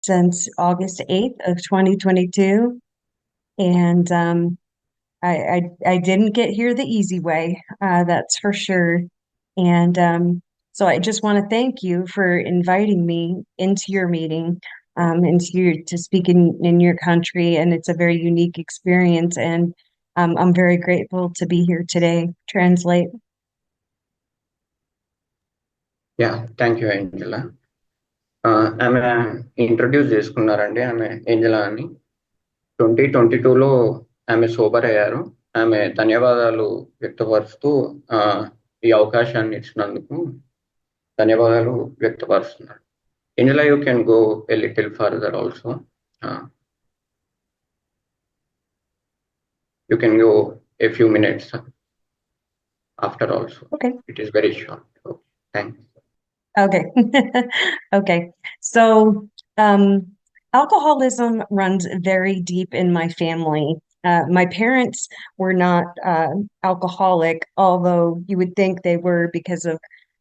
since August 8th of 2022. And I didn't get here the easy way, that's for sure. And so I just want to thank you for inviting me into your meeting, to speak in your country. And it's a very unique experience. And I'm very grateful to be here today. Translate. Yeah thank you Angela. ఆమె introduce చేసుకున్నారండి. ఆమె Angela అని 2022లో ఆమె sober అయ్యారు. ఆమె ధన్యవాదాలు వ్యక్తపరుస్తూ ఈ అవకాశాన్ని ఇచ్చినందుకు ధన్యవాదాలు వ్యక్తపరుస్తున్నారు. Angela, you can go a little further also. You can go a few minutes after also. Okay. It is very short. Okay, thanks. Okay. Okay. So, alcoholism runs very deep in my family. My parents were not alcoholic, although you would think they were because of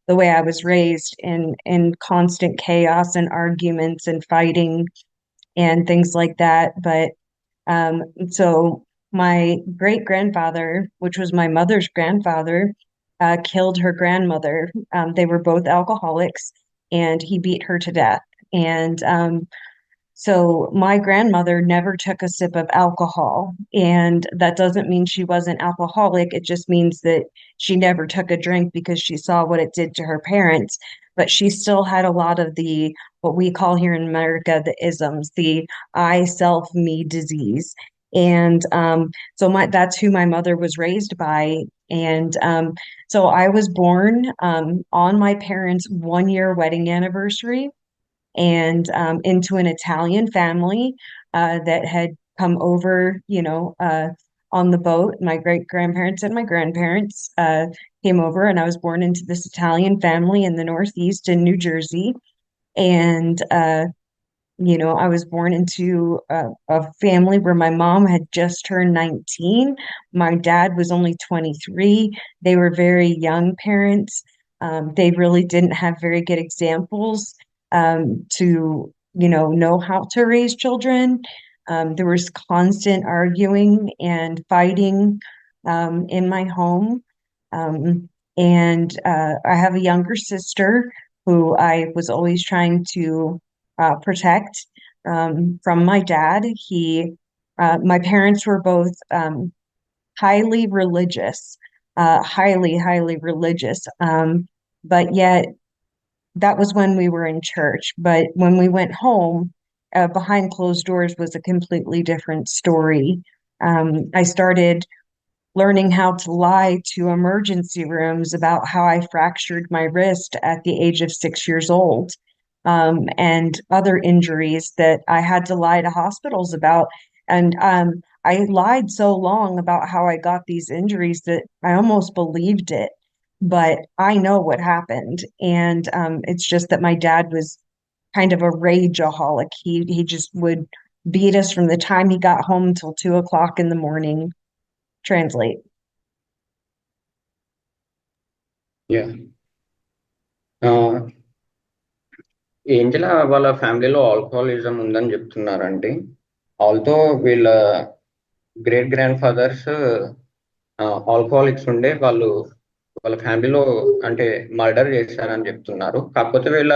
the way I was raised in constant chaos and arguments and fighting and things like that. But so my great grandfather, which was my mother's grandfather, killed her grandmother. They were both alcoholics, and he beat her to death. And so my grandmother never took a sip of alcohol, and that doesn't mean she wasn't alcoholic. It just means that she never took a drink because she saw what it did to her parents. But she still had a lot of the what we call here in America the isms, the I, self, me disease. And so that's who my mother was raised by. And so I was born on my parents' 1 year wedding anniversary, and into an Italian family that had come over, on the boat. My great grandparents and my grandparents came over, and I was born into this Italian family in the Northeast in New Jersey. And I was born into a family where my mom had just turned 19. My dad was only 23. They were very young parents. They really didn't have very good examples to, know how to raise children. There was constant arguing and fighting in my home. And I have a younger sister who I was always trying to protect from my dad. My parents were both highly religious, highly religious. But yet that was when we were in church. But when we went home, behind closed doors was a completely different story. I started learning how to lie to emergency rooms about how I fractured my wrist at the age of 6 years old, and other injuries that I had to lie to hospitals about. And I lied so long about how I got these injuries that I almost believed it. But I know what happened. And it's just that my dad was kind of a rageaholic. He just would beat us from the time he got home till 2 o'clock in the morning. Translate. Yeah, Angela వాళ్ళ ఫ్యామిలీలో alcoholism ఉందని చెప్తున్నారండి. ఆల్తో వీళ్ళ great grand fathers alcoholics ఉండే వాళ్ళు వాళ్ళ ఫ్యామిలీలో అంటే మర్డర్ చేశారని చెప్తున్నారు. కాకపోతే వీళ్ళ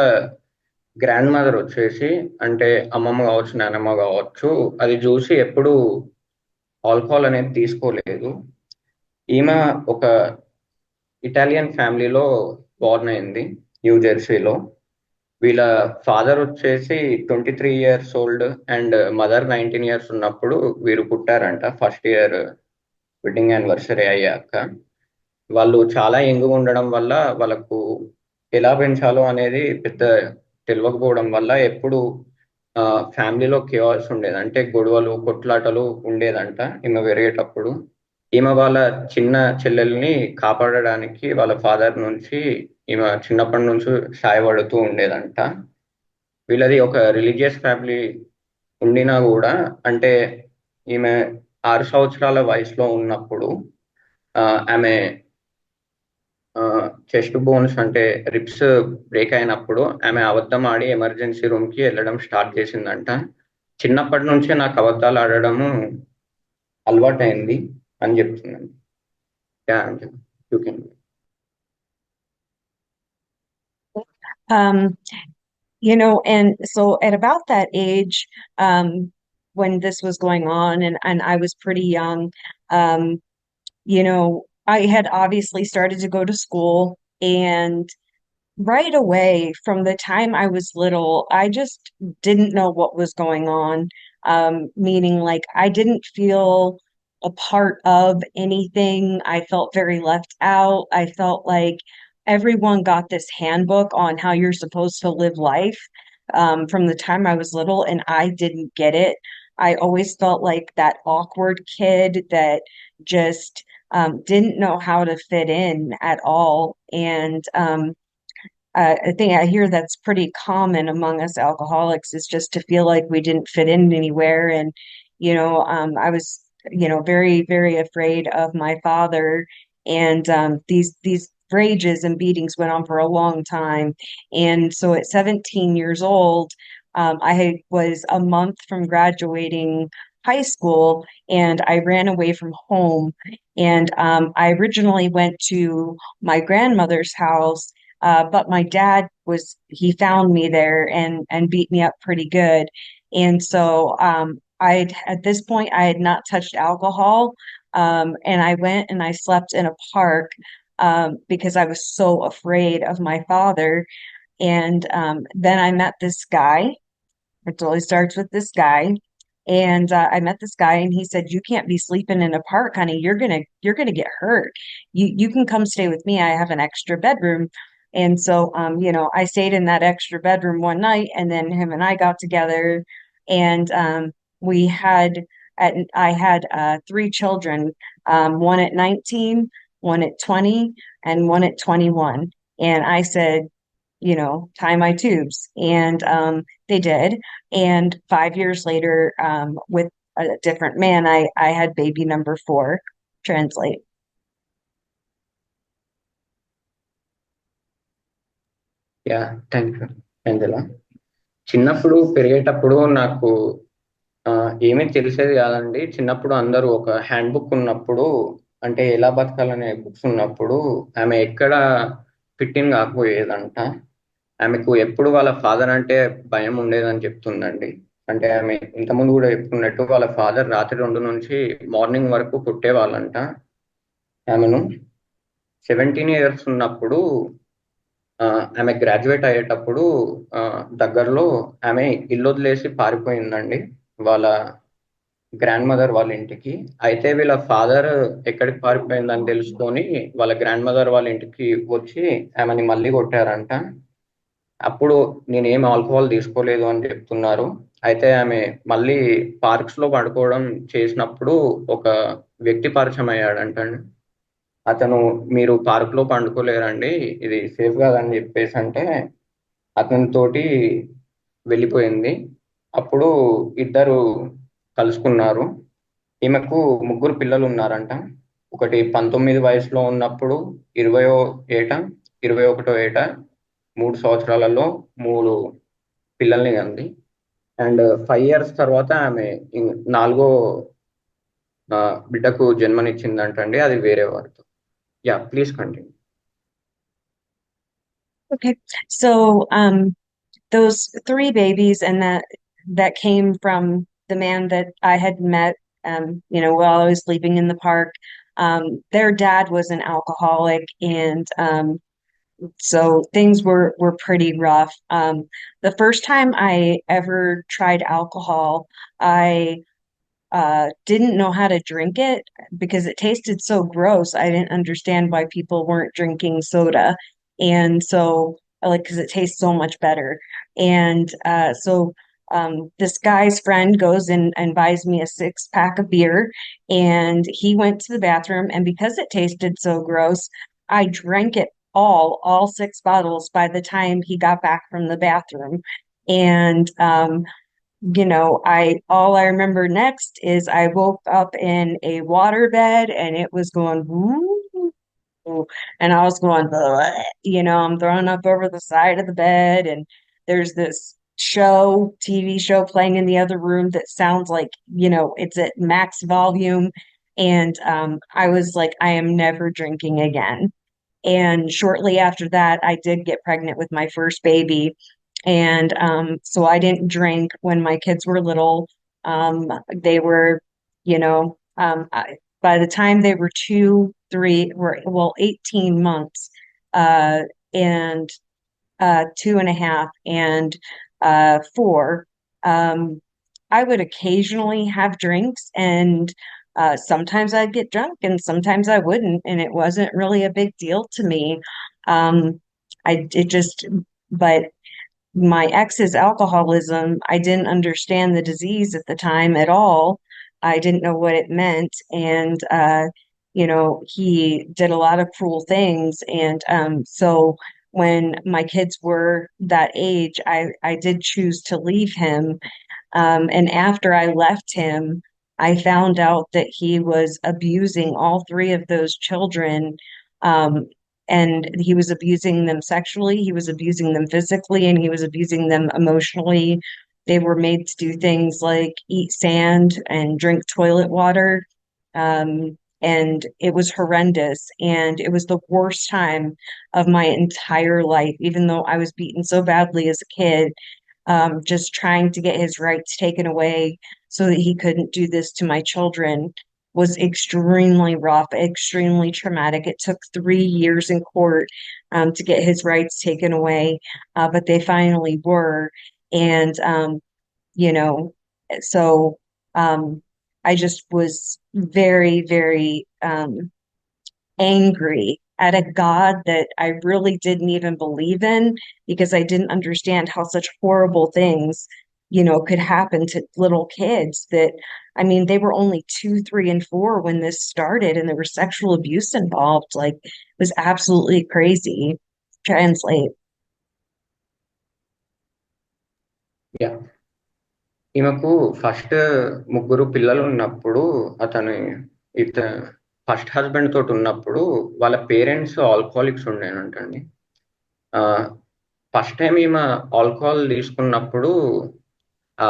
గ్రాండ్ మదర్ వచ్చేసి అంటే అమ్మమ్మ కావచ్చు, నానమ్మ కావచ్చు, అది చూసి ఎప్పుడు ఆల్కహాల్ అనేది తీసుకోలేదు. ఈమె ఒక ఇటాలియన్ ఫ్యామిలీలో బోర్న్ అయింది, న్యూ జెర్సీలో. వీళ్ళ ఫాదర్ వచ్చేసి 23 years old and mother 19 years ఉన్నప్పుడు వీరు పుట్టారంట. ఫస్ట్ ఇయర్ వెడ్డింగ్ యానివర్సరీ అయ్యాక వాళ్ళు చాలా యంగ్గా ఉండడం వల్ల వాళ్ళకు ఎలా పెంచాలో అనేది పెద్ద తెలియకపోవడం వల్ల ఎప్పుడు ఫ్యామిలీలో కేవాల్సి ఉండేది, అంటే గొడవలు కొట్లాటలు ఉండేదంట ఈమె పెరిగేటప్పుడు. ఈమె వాళ్ళ చిన్న చెల్లెల్ని కాపాడడానికి వాళ్ళ ఫాదర్ నుంచి ఈమె చిన్నప్పటి నుంచి సాయపడుతూ ఉండేదంట. వీళ్ళది ఒక రిలీజియస్ ఫ్యామిలీ ఉండినా కూడా, అంటే ఈమె 6 సంవత్సరాల వయసులో ఉన్నప్పుడు ఆమె చెస్ట్ బోన్స్ అంటే రిబ్స్ బ్రేక్ అయినప్పుడు ఆమె అబద్ధం ఆడి ఎమర్జెన్సీ రూమ్ కి వెళ్ళడం స్టార్ట్ చేసిందంట. చిన్నప్పటి నుంచే నాకు అబద్ధాలు ఆడడము అలవాటైంది అని చెప్తున్నాను. Yeah Anjali, you can. Um, and so at about that age, when this was going on and I was pretty young, um, I had obviously started to go to school, and right away from the time I was little, I just didn't know what was going on. Meaning like I didn't feel a part of anything. I felt very left out. I felt like everyone got this handbook on how you're supposed to live life, from the time I was little, and I didn't get it. I always felt like that awkward kid that just didn't know how to fit in at all. And I think I hear that's pretty common among us alcoholics, is just to feel like we didn't fit in anywhere. And, I was, very, very afraid of my father. And these rages and beatings went on for a long time. And so at 17 years old, was a month from graduating high school, and I ran away from home. And I originally went to my grandmother's house, but my dad he found me there and beat me up pretty good. And so at this point, I had not touched alcohol. And I went and I slept in a park, because I was so afraid of my father. And then I met this guy. It always starts with this guy. And I met this guy, and he said, "You can't be sleeping in a park, honey. You're gonna get hurt. You can come stay with me. I have an extra bedroom." And so, I stayed in that extra bedroom one night, and then him and I got together, and we had I had three children, one at 19, one at 20, and one at 21. And I said, tie my tubes. And they did. And 5 years later, with a different man, I had baby number four. Translate. Yeah, thank you Angela. చిన్నప్పుడు పెరిగేటప్పుడు నాకు ఏమీ తెలిసేది కాదండి. చిన్నప్పుడు అందరూ ఒక hand book ఉన్నప్పుడు, అంటే ఎలా బతకాలనే బుక్స్ ఉన్నప్పుడు ఆమె ఎక్కడ ఫిట్ ఇన్ కాకపోయేదంట. ఆమెకు ఎప్పుడు వాళ్ళ ఫాదర్ అంటే భయం ఉండేదని చెప్తుందండి. అంటే ఆమె ఇంతకుముందు కూడా చెప్పుకున్నట్టు వాళ్ళ ఫాదర్ రాత్రి 2 నుంచి మార్నింగ్ వరకు కొట్టేవాళ్ళంట ఆమెను. 17 ఇయర్స్ ఉన్నప్పుడు ఆమె గ్రాడ్యుయేట్ అయ్యేటప్పుడు దగ్గరలో ఆమె ఇల్లు వదిలేసి పారిపోయిందండి వాళ్ళ గ్రాండ్ మదర్ వాళ్ళ ఇంటికి. అయితే వీళ్ళ ఫాదర్ ఎక్కడికి పారిపోయిందని తెలుసుకొని వాళ్ళ గ్రాండ్ మదర్ వాళ్ళ ఇంటికి వచ్చి ఆమెని మళ్ళీ కొట్టారంట. అప్పుడు నేనేం ఆల్కహాల్ తీసుకోలేదు అని చెప్తున్నారు. అయితే ఆమె మళ్ళీ పార్క్స్ లో పడుకోవడం చేసినప్పుడు ఒక వ్యక్తి పరిచయం అయ్యాడంటండి. అతను, "మీరు పార్క్ లో పండుకోలేరండి, ఇది సేఫ్ కాదని" చెప్పేసి అంటే అతనితోటి వెళ్ళిపోయింది. అప్పుడు ఇద్దరు కలుసుకున్నారు. ఈమెకు ముగ్గురు పిల్లలు ఉన్నారంట. ఒకటి 19 వయసులో ఉన్నప్పుడు, 20వ ఏట, 21వ ఏట, 3 సంవత్సరాలలో 3 పిల్లల్ని కంది. అండ్ 5 ఇయర్స్ తర్వాత ఆమె నాలుగో బిడ్డకు జన్మనిచ్చిందంటండి. అది వేరే వారితో. Yeah, please continue. Okay. So those three babies, and that came from the man that I had met, while I was sleeping in the park. Their dad was an alcoholic, and so things were pretty rough. The first time I ever tried alcohol, I didn't know how to drink it because it tasted so gross. I didn't understand why people weren't drinking soda. And so, like, because it tastes so much better. And so this guy's friend goes and buys me a 6 pack of beer, and he went to the bathroom. And because it tasted so gross, I drank it all 6 bottles by the time he got back from the bathroom. And I all I remember next is I woke up in a waterbed, and it was going woo, and I was going, "Bleh," I'm throwing up over the side of the bed, and there's this TV show playing in the other room that sounds like, it's at max volume. And I was like, I am never drinking again. And shortly after that, I did get pregnant with my first baby. And so I didn't drink when my kids were little. They were, by the time they were two, three, well, 18 months, and 2.5 and 4. Um, I would occasionally have drinks, and sometimes I'd get drunk and sometimes I wouldn't, and it wasn't really a big deal to me. Um, it just, but my ex's alcoholism, I didn't understand the disease at the time at all. I didn't know what it meant. And, he did a lot of cruel things. And so when my kids were that age, I did choose to leave him. And after I left him, I found out that he was abusing all three of those children. Um, and he was abusing them sexually, he was abusing them physically, and he was abusing them emotionally. They were made to do things like eat sand and drink toilet water. And it was horrendous. And it was the worst time of my entire life, even though I was beaten so badly as a kid, just trying to get his rights taken away so that he couldn't do this to my children was extremely rough, extremely traumatic. It took 3 years in court to get his rights taken away, but they finally were. And, you know, so um, I just was very, very angry at a God that I really didn't even believe in because I didn't understand how such horrible things, could happen to little kids that, I mean, they were only 2, 3, and 4 when this started and there was sexual abuse involved. Like, it was absolutely crazy. Translate. Yeah ఈమెకు first ముగ్గురు పిల్లలు ఉన్నప్పుడు అతను ఇత first husband తోటి ఉన్నప్పుడు వాళ్ళ parents alcoholics ఉండేనంటండి. First time ఈమె ఆల్కహాల్ తీసుకున్నప్పుడు ఆ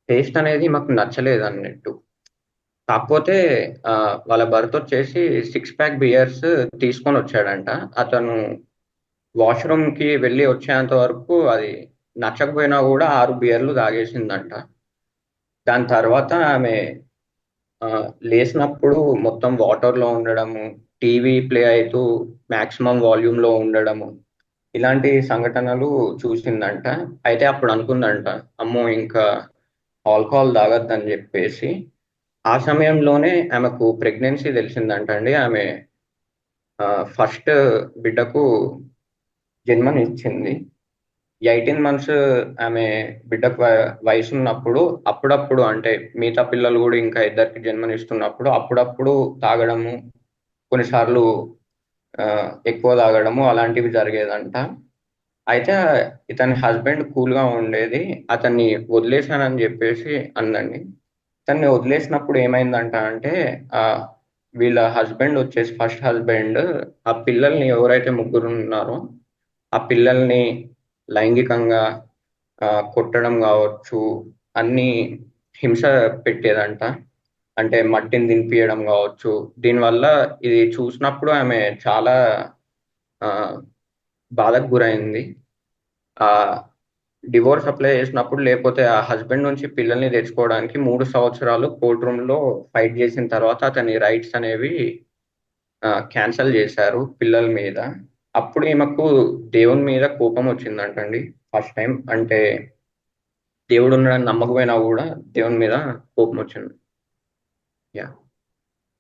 టేస్ట్ అనేది మాకు నచ్చలేదు అన్నట్టు. కాకపోతే వాళ్ళ భర్త వచ్చేసి 6 ప్యాక్ బియర్స్ తీసుకొని వచ్చాడంట. అతను వాష్రూమ్కి వెళ్ళి వచ్చేంత వరకు అది నచ్చకపోయినా కూడా 6 బియర్లు తాగేసిందంట. దాని తర్వాత ఆమె లేసినప్పుడు మొత్తం వాటర్లో ఉండడము, టీవీ ప్లే అవుతూ మాక్సిమం వాల్యూమ్లో ఉండడము, ఇలాంటి సంఘటనలు చూసిందంట. అయితే అప్పుడు అనుకుందంట, అమ్మో ఇంకా ఆల్కహాల్ తాగొద్దని చెప్పేసి. ఆ సమయంలోనే ఆమెకు ప్రెగ్నెన్సీ తెలిసిందంట అండి. ఆమె ఫస్ట్ బిడ్డకు జన్మనిచ్చింది. 18 మంత్స్ ఆమె బిడ్డకు వయసు ఉన్నప్పుడు అప్పుడప్పుడు అంటే మిగతా పిల్లలు కూడా ఇంకా ఇద్దరికి జన్మనిస్తున్నప్పుడు అప్పుడప్పుడు తాగడము, కొన్నిసార్లు ఎక్కువ తాగడము అలాంటివి జరిగేదంట. అయితే ఇతని హస్బెండ్ కూల్గా ఉండేది. అతన్ని వదిలేశానని చెప్పేసి అందండి. ఇతన్ని వదిలేసినప్పుడు ఏమైందంట అంటే వీళ్ళ హస్బెండ్ వచ్చేసి ఫస్ట్ హస్బెండ్ ఆ పిల్లల్ని ఎవరైతే ముగ్గురు ఉన్నారో ఆ పిల్లల్ని లైంగికంగా కొట్టడం కావచ్చు, అన్ని హింస పెట్టేదంట. అంటే మట్టిని దింపియడం కావచ్చు. దీనివల్ల ఇది చూసినప్పుడు ఆమె చాలా బాధకు గురైంది. ఆ డివోర్స్ అప్లై చేసినప్పుడు, లేకపోతే ఆ హస్బెండ్ నుంచి పిల్లల్ని తెచ్చుకోవడానికి 3 సంవత్సరాలు కోర్ట్ రూమ్లో ఫైట్ చేసిన తర్వాత అతని రైట్స్ అనేవి క్యాన్సల్ చేశారు పిల్లల మీద. అప్పుడు ఈమెకు దేవుని మీద కోపం వచ్చిందంటండి ఫస్ట్ టైం. అంటే దేవుడు ఉన్నాడని నమ్మకపోయినా కూడా దేవుని మీద కోపం వచ్చింది. Yeah,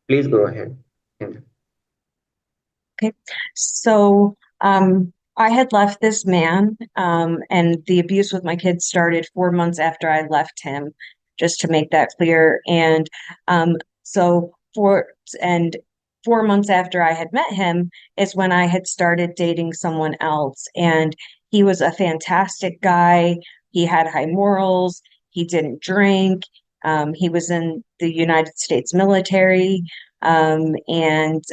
please go ahead. Okay. So, I had left this man, and the abuse with my kids started 4 months after I left him, just to make that clear. And so and 4 months after I had met him is when I had started dating someone else. And he was a fantastic guy. He had high morals. He didn't drink. He was in the United States military. And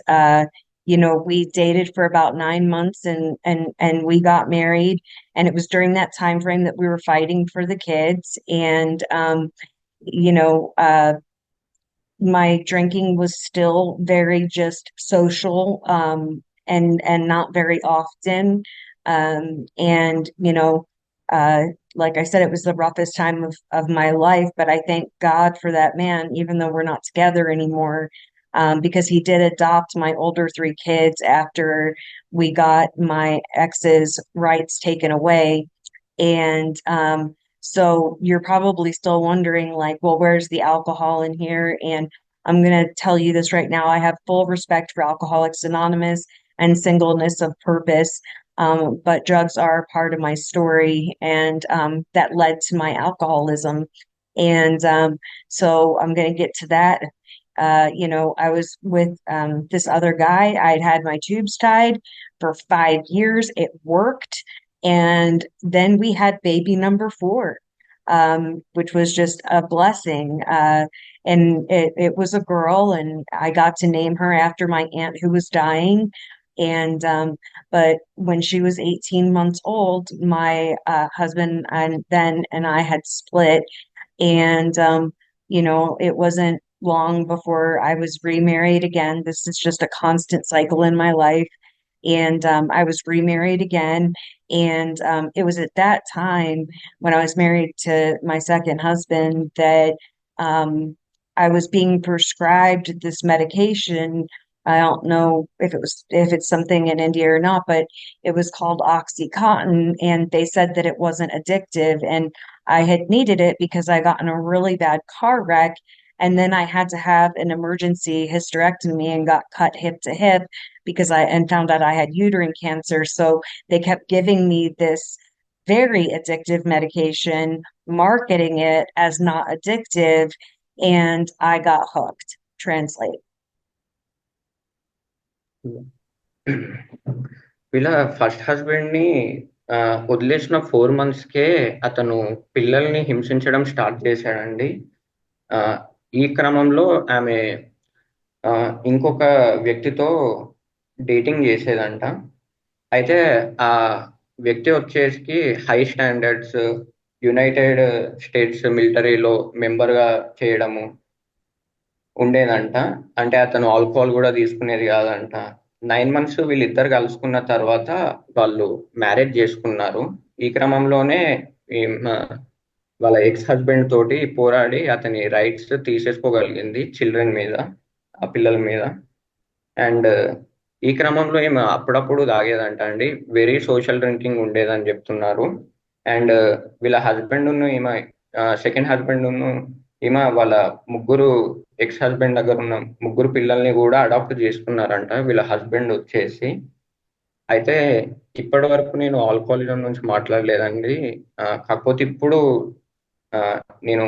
we dated for about 9 months and we got married. And it was during that time frame that we were fighting for the kids. And you know, my drinking was still very just social, and not very often. And uh like I said, it was the roughest time of my life, but I thank God for that man, even though we're not together anymore, because he did adopt my older three kids after we got my ex's rights taken away. And so you're probably still wondering, like, well, where's the alcohol in here? And I'm going to tell you this right now. I have full respect for Alcoholics Anonymous and singleness of purpose. But drugs are a part of my story, and that led to my alcoholism. And so I'm going to get to that. I was with this other guy. I'd had my tubes tied for 5 years. It worked. And then we had baby number four, which was just a blessing. And it was a girl, and I got to name her after my aunt who was dying. And but when she was 18 months old, my husband and I had split. And it wasn't long before I was remarried again. This is just a constant cycle in my life. And I was remarried again. And it was at that time when I was married to my second husband that um, I was being prescribed this medication. I don't know if it's something in India or not, but it was called Oxycontin, and they said that it wasn't addictive. And I had needed it because I got in a really bad car wreck, and then I had to have an emergency hysterectomy and got cut hip to hip because I and found out I had uterine cancer. So they kept giving me this very addictive medication, marketing it as not addictive, and I got hooked. Translate. వీళ్ళ first హస్బెండ్ని వదిలేసిన 4 మంత్స్కే అతను పిల్లల్ని హింసించడం start చేశాడండి. ఆ, ఈ క్రమంలో ఆమె ఇంకొక వ్యక్తితో డేటింగ్ చేసేదంట. అయితే ఆ వ్యక్తి వచ్చేసి హై స్టాండర్డ్స్, యునైటెడ్ స్టేట్స్ మిలిటరీలో మెంబర్గా చేయడము ఉండేదంట. అంటే అతను ఆల్కహాల్ కూడా తీసుకునేది కాదంట. 9 మంత్స్ వీళ్ళిద్దరు కలుసుకున్న తర్వాత వాళ్ళు మ్యారేజ్ చేసుకున్నారు. ఈ క్రమంలోనే వాళ్ళ ఎక్స్ హస్బెండ్ తోటి పోరాడి అతని రైట్స్ తీసేసుకోగలిగింది చిల్డ్రన్ మీద, ఆ పిల్లల మీద. అండ్ ఈ క్రమంలో ఏమో అప్పుడప్పుడు తాగేదంట అండి. వెరీ సోషల్ డ్రింకింగ్ ఉండేదని చెప్తున్నారు. అండ్ వీళ్ళ హస్బెండ్ ఈమె సెకండ్ హస్బెండ్ ఈమె వాళ్ళ ముగ్గురు ఎక్స్ హస్బెండ్ దగ్గర ఉన్న ముగ్గురు పిల్లల్ని కూడా అడాప్ట్ చేసుకున్నారంట వీళ్ళ హస్బెండ్ వచ్చేసి. అయితే ఇప్పటి వరకు నేను ఆల్కహాలిజం నుంచి మాట్లాడలేదండి. కాకపోతే ఇప్పుడు నేను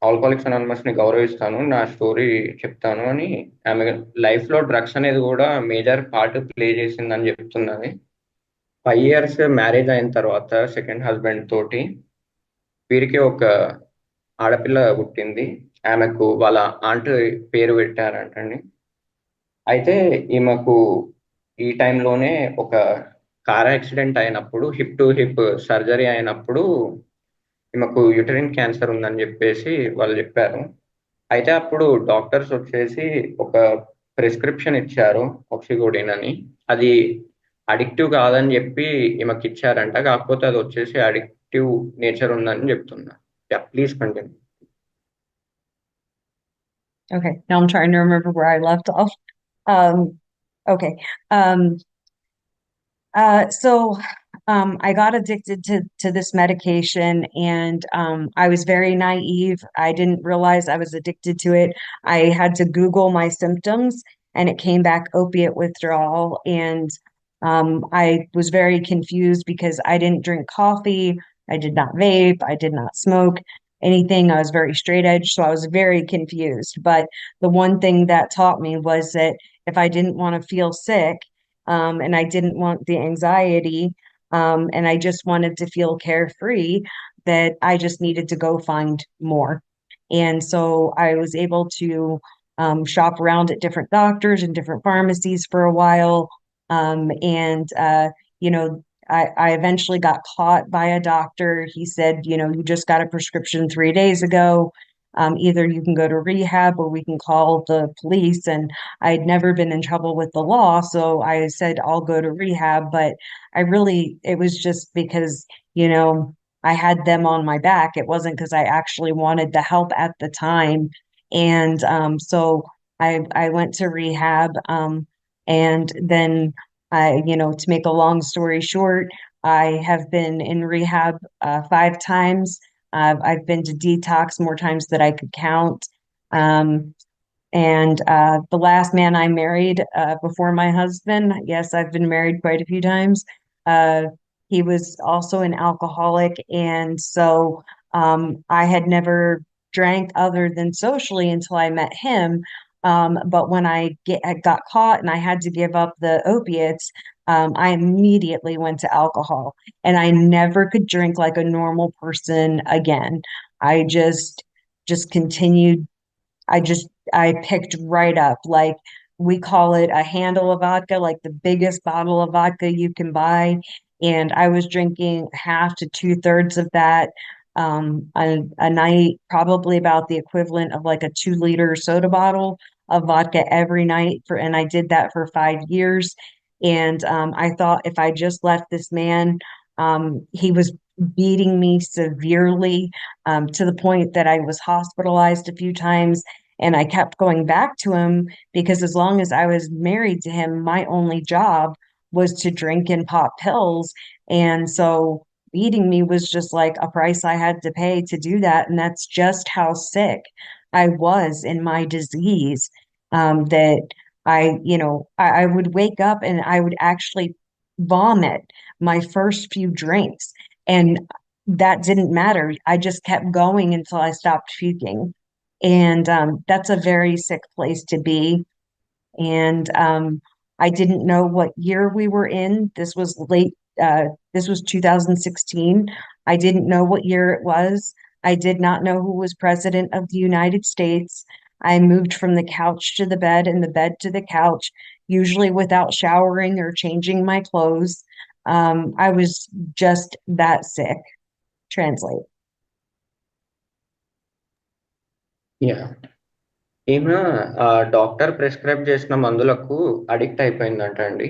ఆల్కహాలిక్స్ అనానిమస్ ని గౌరవిస్తాను, నా స్టోరీ చెప్తాను అని ఆమె లైఫ్ లో డ్రగ్స్ అనేది కూడా మేజర్ పార్ట్ ప్లే చేసిందని చెప్తున్నది. 5 years మ్యారేజ్ అయిన తర్వాత సెకండ్ హస్బెండ్ తోటి వీరికి ఒక ఆడపిల్ల పుట్టింది. ఆమెకు వాళ్ళ ఆంట్ పేరు పెట్టారంటండి. అయితే ఈమెకు ఈ టైంలోనే ఒక కార్ యాక్సిడెంట్ అయినప్పుడు, హిప్ టు హిప్ సర్జరీ అయినప్పుడు ఈమెకు యూటరిన్ క్యాన్సర్ ఉందని చెప్పేసి వాళ్ళు చెప్పారు. అయితే అప్పుడు డాక్టర్స్ వచ్చేసి ఒక ప్రిస్క్రిప్షన్ ఇచ్చారు, ఆక్సికోడిన్ అని. అది అడిక్టివ్ కాదని చెప్పి ఈమెకి ఇచ్చారంట. కాకపోతే అది వచ్చేసి అడిక్టివ్ నేచర్ ఉందని చెప్తున్నా. Please continue. Okay, now I'm trying to remember where I left off. Okay. So I got addicted to this medication, and I was very naive. I didn't realize I was addicted to it. I had to Google my symptoms, and it came back opiate withdrawal. And I was very confused because I didn't drink coffee, I did not vape, I did not smoke anything. I was very straight edge, so I was very confused. But the one thing that taught me was that if I didn't want to feel sick, and I didn't want the anxiety, and I just wanted to feel carefree, that I just needed to go find more. And so I was able to shop around at different doctors and different pharmacies for a while. And you know, I eventually got caught by a doctor. He said, you know, you just got a prescription 3 days ago. Either you can go to rehab or we can call the police. And I had never been in trouble with the law, so I said I'll go to rehab. But it was just because, you know, I had them on my back. It wasn't because I actually wanted the help at the time. And so I went to rehab. And then you know, to make a long story short, I have been in rehab 5 times. I've been to detox more times than I could count. Um, and the last man I married before my husband, yes, I've been married quite a few times. Uh, he was also an alcoholic, and so I had never drank other than socially until I met him. But when I got caught and I had to give up the opiates, I immediately went to alcohol, and I never could drink like a normal person again. I just continued I picked right up. Like we call it a handle of vodka, like the biggest bottle of vodka you can buy. And I was drinking half to two-thirds of that a night, probably about the equivalent of like a 2 liter soda bottle of vodka every night and I did that for 5 years. And I thought if I just left this man, he was beating me severely to the point that I was hospitalized a few times. And I kept going back to him because as long as I was married to him, my only job was to drink and pop pills. And so beating me was just like a price I had to pay to do that. And that's just how sick I was in my disease. That I would wake up and I would actually vomit my first few drinks. And that didn't matter. I just kept going until I stopped puking. And that's a very sick place to be. And I didn't know what year we were in. This was 2016. I didn't know what year it was. I did not know who was president of the United States. I moved from the couch to the bed and the bed to the couch, usually without showering or changing my clothes. I was just that sick. Translate. Yeah ఈమె doctor prescribe చేసిన మందులకు addict అయిపోయిందంట అండి.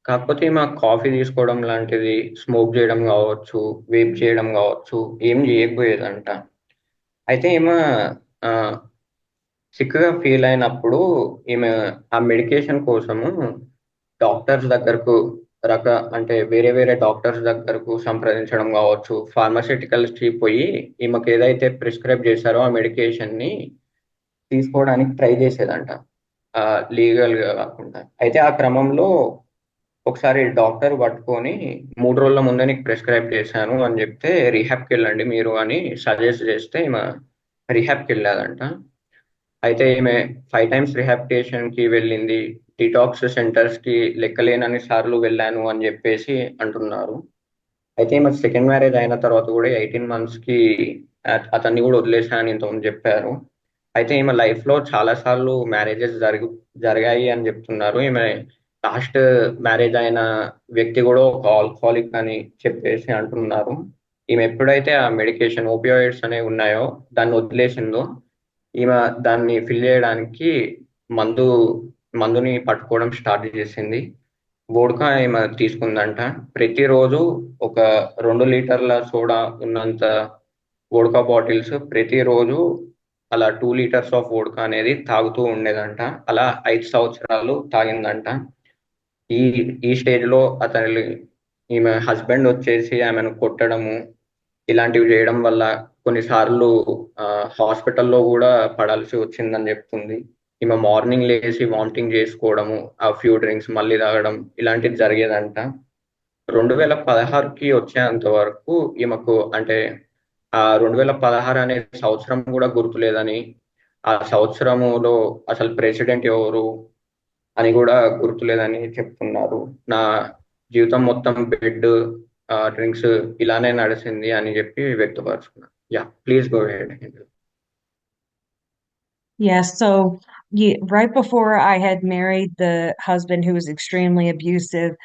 కాకపోతే ఈమె coffee తీసుకోవడం లాంటిది, smoke చేయడం కావచ్చు, వేప్ చేయడం కావచ్చు, ఏం చేయకపోయేదంట. అయితే ఈమె సిక్‌గా ఫీల్ అయినప్పుడు ఈమె ఆ మెడికేషన్ కోసము డాక్టర్స్ దగ్గరకు రక అంటే వేరే వేరే డాక్టర్స్ దగ్గరకు సంప్రదించడం కావచ్చు, ఫార్మాస్యూటికల్స్‌కి పోయి ఈమెకు ఏదైతే ప్రిస్క్రైబ్ చేశారో ఆ మెడికేషన్‌ని తీసుకోవడానికి ట్రై చేసేదంట. లీగల్‌గా కాకుండా. అయితే ఆ క్రమంలో ఒకసారి డాక్టర్ పట్టుకొని 3 రోజుల ముందే నీకు ప్రిస్క్రైబ్ చేశాను అని చెప్తే, రిహాబ్‌కెళ్ళండి మీరు అని సజెస్ట్ చేస్తే ఈమె రిహాబ్‌కెళ్ళాదంట. అయితే ఈమె 5 టైమ్స్ రిహాబిలిటేషన్‌కి వెళ్ళింది. డిటాక్స్ సెంటర్స్‌కి లెక్కలేనన్ని సార్లు వెళ్ళాను అని చెప్పేసి అంటున్నారు. అయితే ఈమెకు సెకండ్ మ్యారేజ్ అయిన తర్వాత కూడా 18 మంత్స్‌కి అతన్ని కూడా వదిలేసా అని ఇంతకుముందు చెప్పారు. అయితే ఈమె లైఫ్‌లో చాలా సార్లు మ్యారేజెస్ జరిగాయి అని చెప్తున్నారు. ఈమె లాస్ట్ మ్యారేజ్ అయిన వ్యక్తి కూడా ఒక ఆల్కహాలిక్ అని చెప్పేసి అంటున్నారు. ఈమె ఎప్పుడైతే ఆ మెడికేషన్ ఓపియాయిడ్స్ అనేవి ఉన్నాయో దాన్ని వదిలేసిందో ఈమె దాన్ని ఫిల్ చేయడానికి మందు మందుని పట్టుకోవడం స్టార్ట్ చేసింది. వోడ్కా ఈమె తీసుకుందంట. ప్రతిరోజు ఒక 2 లీటర్ల సోడా ఉన్నంత వోడ్కా బాటిల్స్ ప్రతిరోజు అలా 2 లీటర్స్ ఆఫ్ వోడ్కా అనేది తాగుతూ ఉండేదంట. అలా 5 సంవత్సరాలు తాగిందంట. ఈ ఈ స్టేజ్‌లో ఈమె హస్బెండ్ వచ్చేసి ఆమెను కొట్టడము, ఇలాంటివి చేయడం వల్ల కొన్నిసార్లు హాస్పిటల్లో కూడా పడాల్సి వచ్చిందని చెప్తుంది. ఈమె మార్నింగ్ లేసి వామిటింగ్ చేసుకోవడము, ఆ ఫ్యూ డ్రింక్స్ మళ్ళీ తాగడం ఇలాంటిది జరిగేదంట. 2016కి వచ్చేంత వరకు ఈమెకు అంటే ఆ 2016 అనే సంవత్సరం కూడా గుర్తులేదని, ఆ సంవత్సరములో అసలు ప్రెసిడెంట్ ఎవరు అని కూడా గుర్తులేదని చెప్తున్నారు. నా జీవితం మొత్తం బెడ్ డ్రింక్స్ ఇలానే నడిచింది అని చెప్పి వ్యక్తపరుచుకున్నాను. Yeah please go ahead. Yeah, so yeah, right before I had married the husband who was extremely abusive,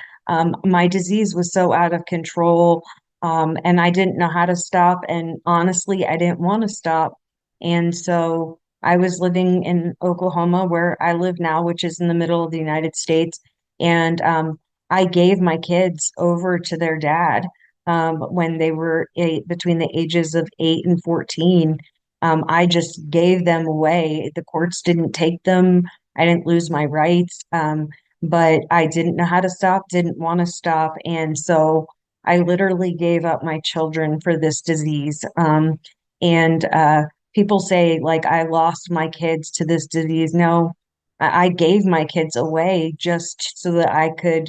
my disease was so out of control, and I didn't know how to stop. And honestly, I didn't want to stop. And so I was living in Oklahoma, where I live now, which is in the middle of the United States. And I gave my kids over to their dad when they were between the ages of 8 and 14. I just gave them away. The courts didn't take them. I didn't lose my rights. But I didn't know how to stop, didn't want to stop. And so I literally gave up my children for this disease. And people say, like, I lost my kids to this disease. No, I gave my kids away just so that I could,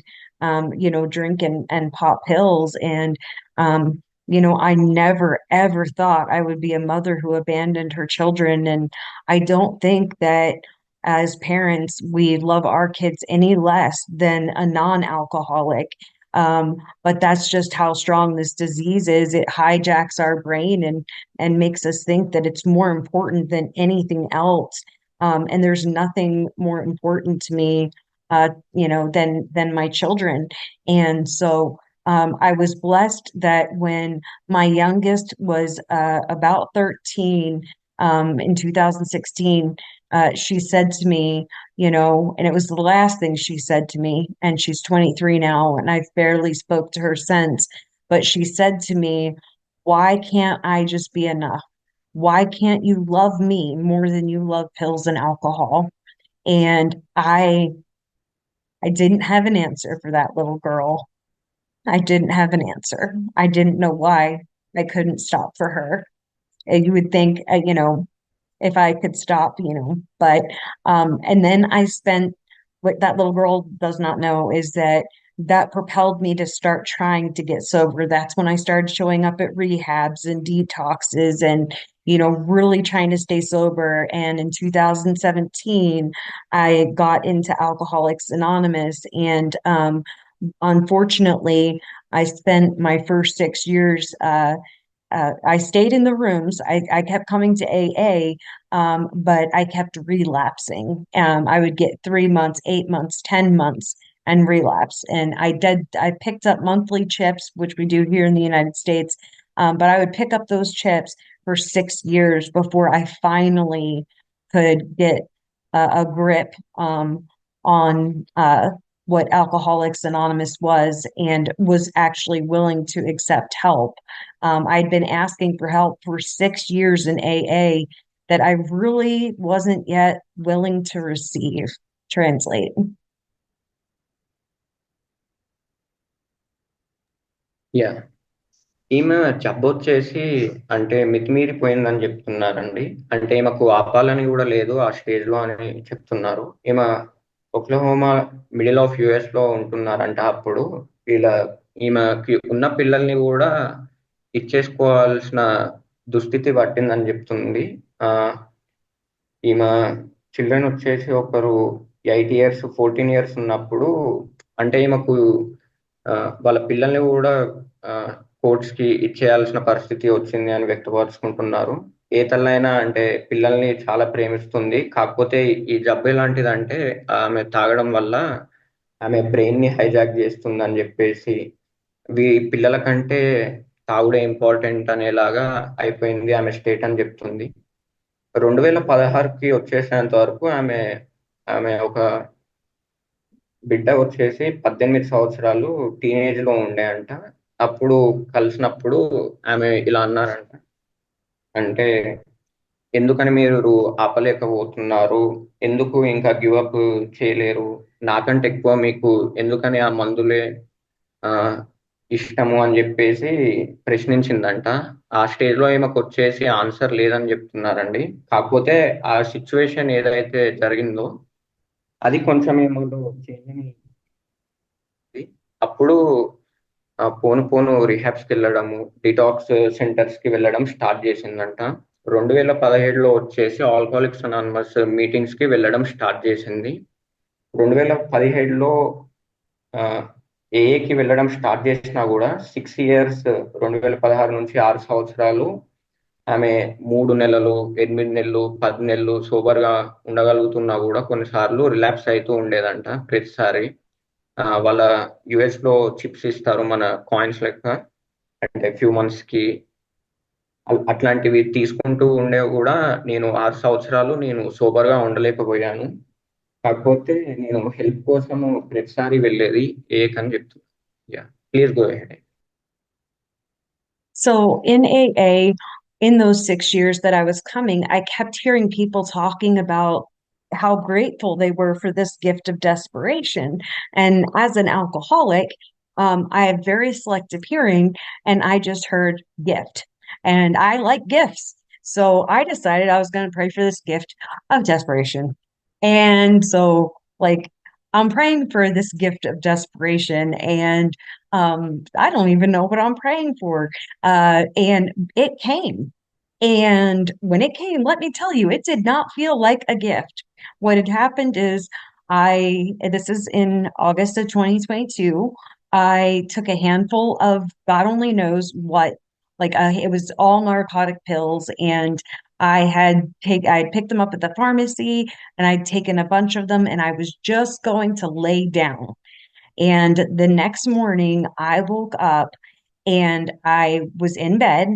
drink and pop pills. And, I never ever thought I would be a mother who abandoned her children. And I don't think that as parents, we love our kids any less than a non-alcoholic. But that's just how strong this disease is. It hijacks our brain and makes us think that it's more important than anything else. And there's nothing more important to me, than my children. And so I was blessed that when my youngest was about 13 in 2016, she said to me, and it was the last thing she said to me, and she's 23 now, and I've barely spoke to her since, but she said to me, "Why can't I just be enough? Why can't you love me more than you love pills and alcohol?" And I didn't have an answer for that little girl. I didn't have an answer. I didn't know why I couldn't stop for her. And you would think, if I could stop, but and then I spent what that little girl does not know is that that propelled me to start trying to get sober. That's when I started showing up at rehabs and detoxes and really trying to stay sober. And in 2017, I got into Alcoholics Anonymous. And unfortunately, I spent my first 6 years. I stayed in the rooms. I kept coming to AA, but I kept relapsing. I would get 3 months, 8 months, 10 months, and relapse. And I picked up monthly chips, which we do here in the United States. But I would pick up those chips for 6 years before I finally could get a grip on what Alcoholics Anonymous was and was actually willing to accept help. I'd been asking for help for 6 years in AA that I really wasn't yet willing to receive. Translate. Yeah ఈమె జబ్బొచ్చేసి అంటే మితిమీరిపోయిందని చెప్తున్నారండి. అంటే ఈమెకు ఆపాలని కూడా లేదు ఆ stage లో అని చెప్తున్నారు. ఈమె ఒక్లహోమా మిడిల్ ఆఫ్ యుఎస్ లో ఉంటున్నారంట. అప్పుడు ఇలా ఈమెకి ఉన్న పిల్లల్ని కూడా ఇచ్చేసుకోవాల్సిన దుస్థితి పట్టిందని చెప్తుంది. ఆ ఈమె చిల్డ్రన్ వచ్చేసి ఒకరు 8 ఇయర్స్ 14 ఇయర్స్ ఉన్నప్పుడు అంటే ఈమెకు ఆ, వాళ్ళ పిల్లల్ని కూడా కోర్ట్స్ కి ఇచ్చేయాల్సిన పరిస్థితి వచ్చింది అని వ్యక్తపరుచుకుంటున్నారు. ఏ తల్లైనా అంటే పిల్లల్ని చాలా ప్రేమిస్తుంది. కాకపోతే ఈ జబ్బు ఎలాంటిదంటే ఆమె తాగడం వల్ల ఆమె బ్రెయిన్ ని హైజాక్ చేస్తుంది అని చెప్పేసి పిల్లల కంటే తాగుడే ఇంపార్టెంట్ అనేలాగా అయిపోయింది ఆమె స్టేట్ అని చెప్తుంది. 2016కి వచ్చేసేంత వరకు ఆమె ఆమె ఒక బిడ్డ వచ్చేసి 18 సంవత్సరాలు టీనేజ్ లో ఉండే అంట. అప్పుడు కలిసినప్పుడు ఆమె ఇలా అన్నారంట, అంటే ఎందుకని మీరు ఆపలేకపోతున్నారు, ఎందుకు ఇంకా గివ్ అప్ చేయలేరు, నాకంటే ఎక్కువ మీకు ఎందుకని ఆ మందులే ఆ ఇష్టము అని చెప్పేసి ప్రశ్నించిందంట. ఆ స్టేజ్ లో ఈమెకు వచ్చేసి ఆన్సర్ లేదని చెప్తున్నారండి. కాకపోతే ఆ సిచ్యువేషన్ ఏదైతే జరిగిందో అది కొంచెం ఏమో చేంజ్. అప్పుడు పోను పోను రిహాబ్స్ కి వెళ్ళడము, డిటాక్స్ సెంటర్స్ కి వెళ్ళడం స్టార్ట్ చేసిందంట. 2017లో వచ్చేసి ఆల్కహాలిక్స్ అనానిమస్ మీటింగ్స్ కి వెళ్ళడం స్టార్ట్ చేసింది. 2017లో ఏఏకి వెళ్ళడం స్టార్ట్ చేసినా కూడా 6 ఇయర్స్, 2016 నుంచి 6 సంవత్సరాలు ఆమె 3 నెలలు, 8 నెలలు, 10 నెలలు సోబర్గా ఉండగలుగుతున్నా కూడా కొన్నిసార్లు రిలాప్స్ అవుతూ ఉండేదంట ప్రతిసారి. వాళ్ళ యుఎస్ లో చిప్స్ ఇస్తారు మన కాయిన్స్ లెక్క, అంటే ఫ్యూ మంత్స్ కి. అట్లాంటివి తీసుకుంటూ ఉండే కూడా నేను 6 సంవత్సరాలు నేను సోబర్ గా ఉండలేకపోయాను. కాకపోతే నేను హెల్ప్ కోసము ప్రతిసారి వెళ్ళేది అని చెప్తున్నా. Yeah, please go ahead. So in AA, in those 6 years that I was coming, I kept hearing people talking about how grateful they were for this gift of desperation. And as an alcoholic, I have very selective hearing, and I just heard gift. And I like gifts. So I decided I was going to pray for this gift of desperation. And so, like, I'm praying for this gift of desperation, and I don't even know what I'm praying for. And it came. And when it came, let me tell you, it did not feel like a gift. What had happened is this is in August of 2022. I took a handful of God only knows what, like it was all narcotic pills, and I had picked them up at the pharmacy, and I'd taken a bunch of them, and I was just going to lay down. And the next morning, I woke up and I was in bed,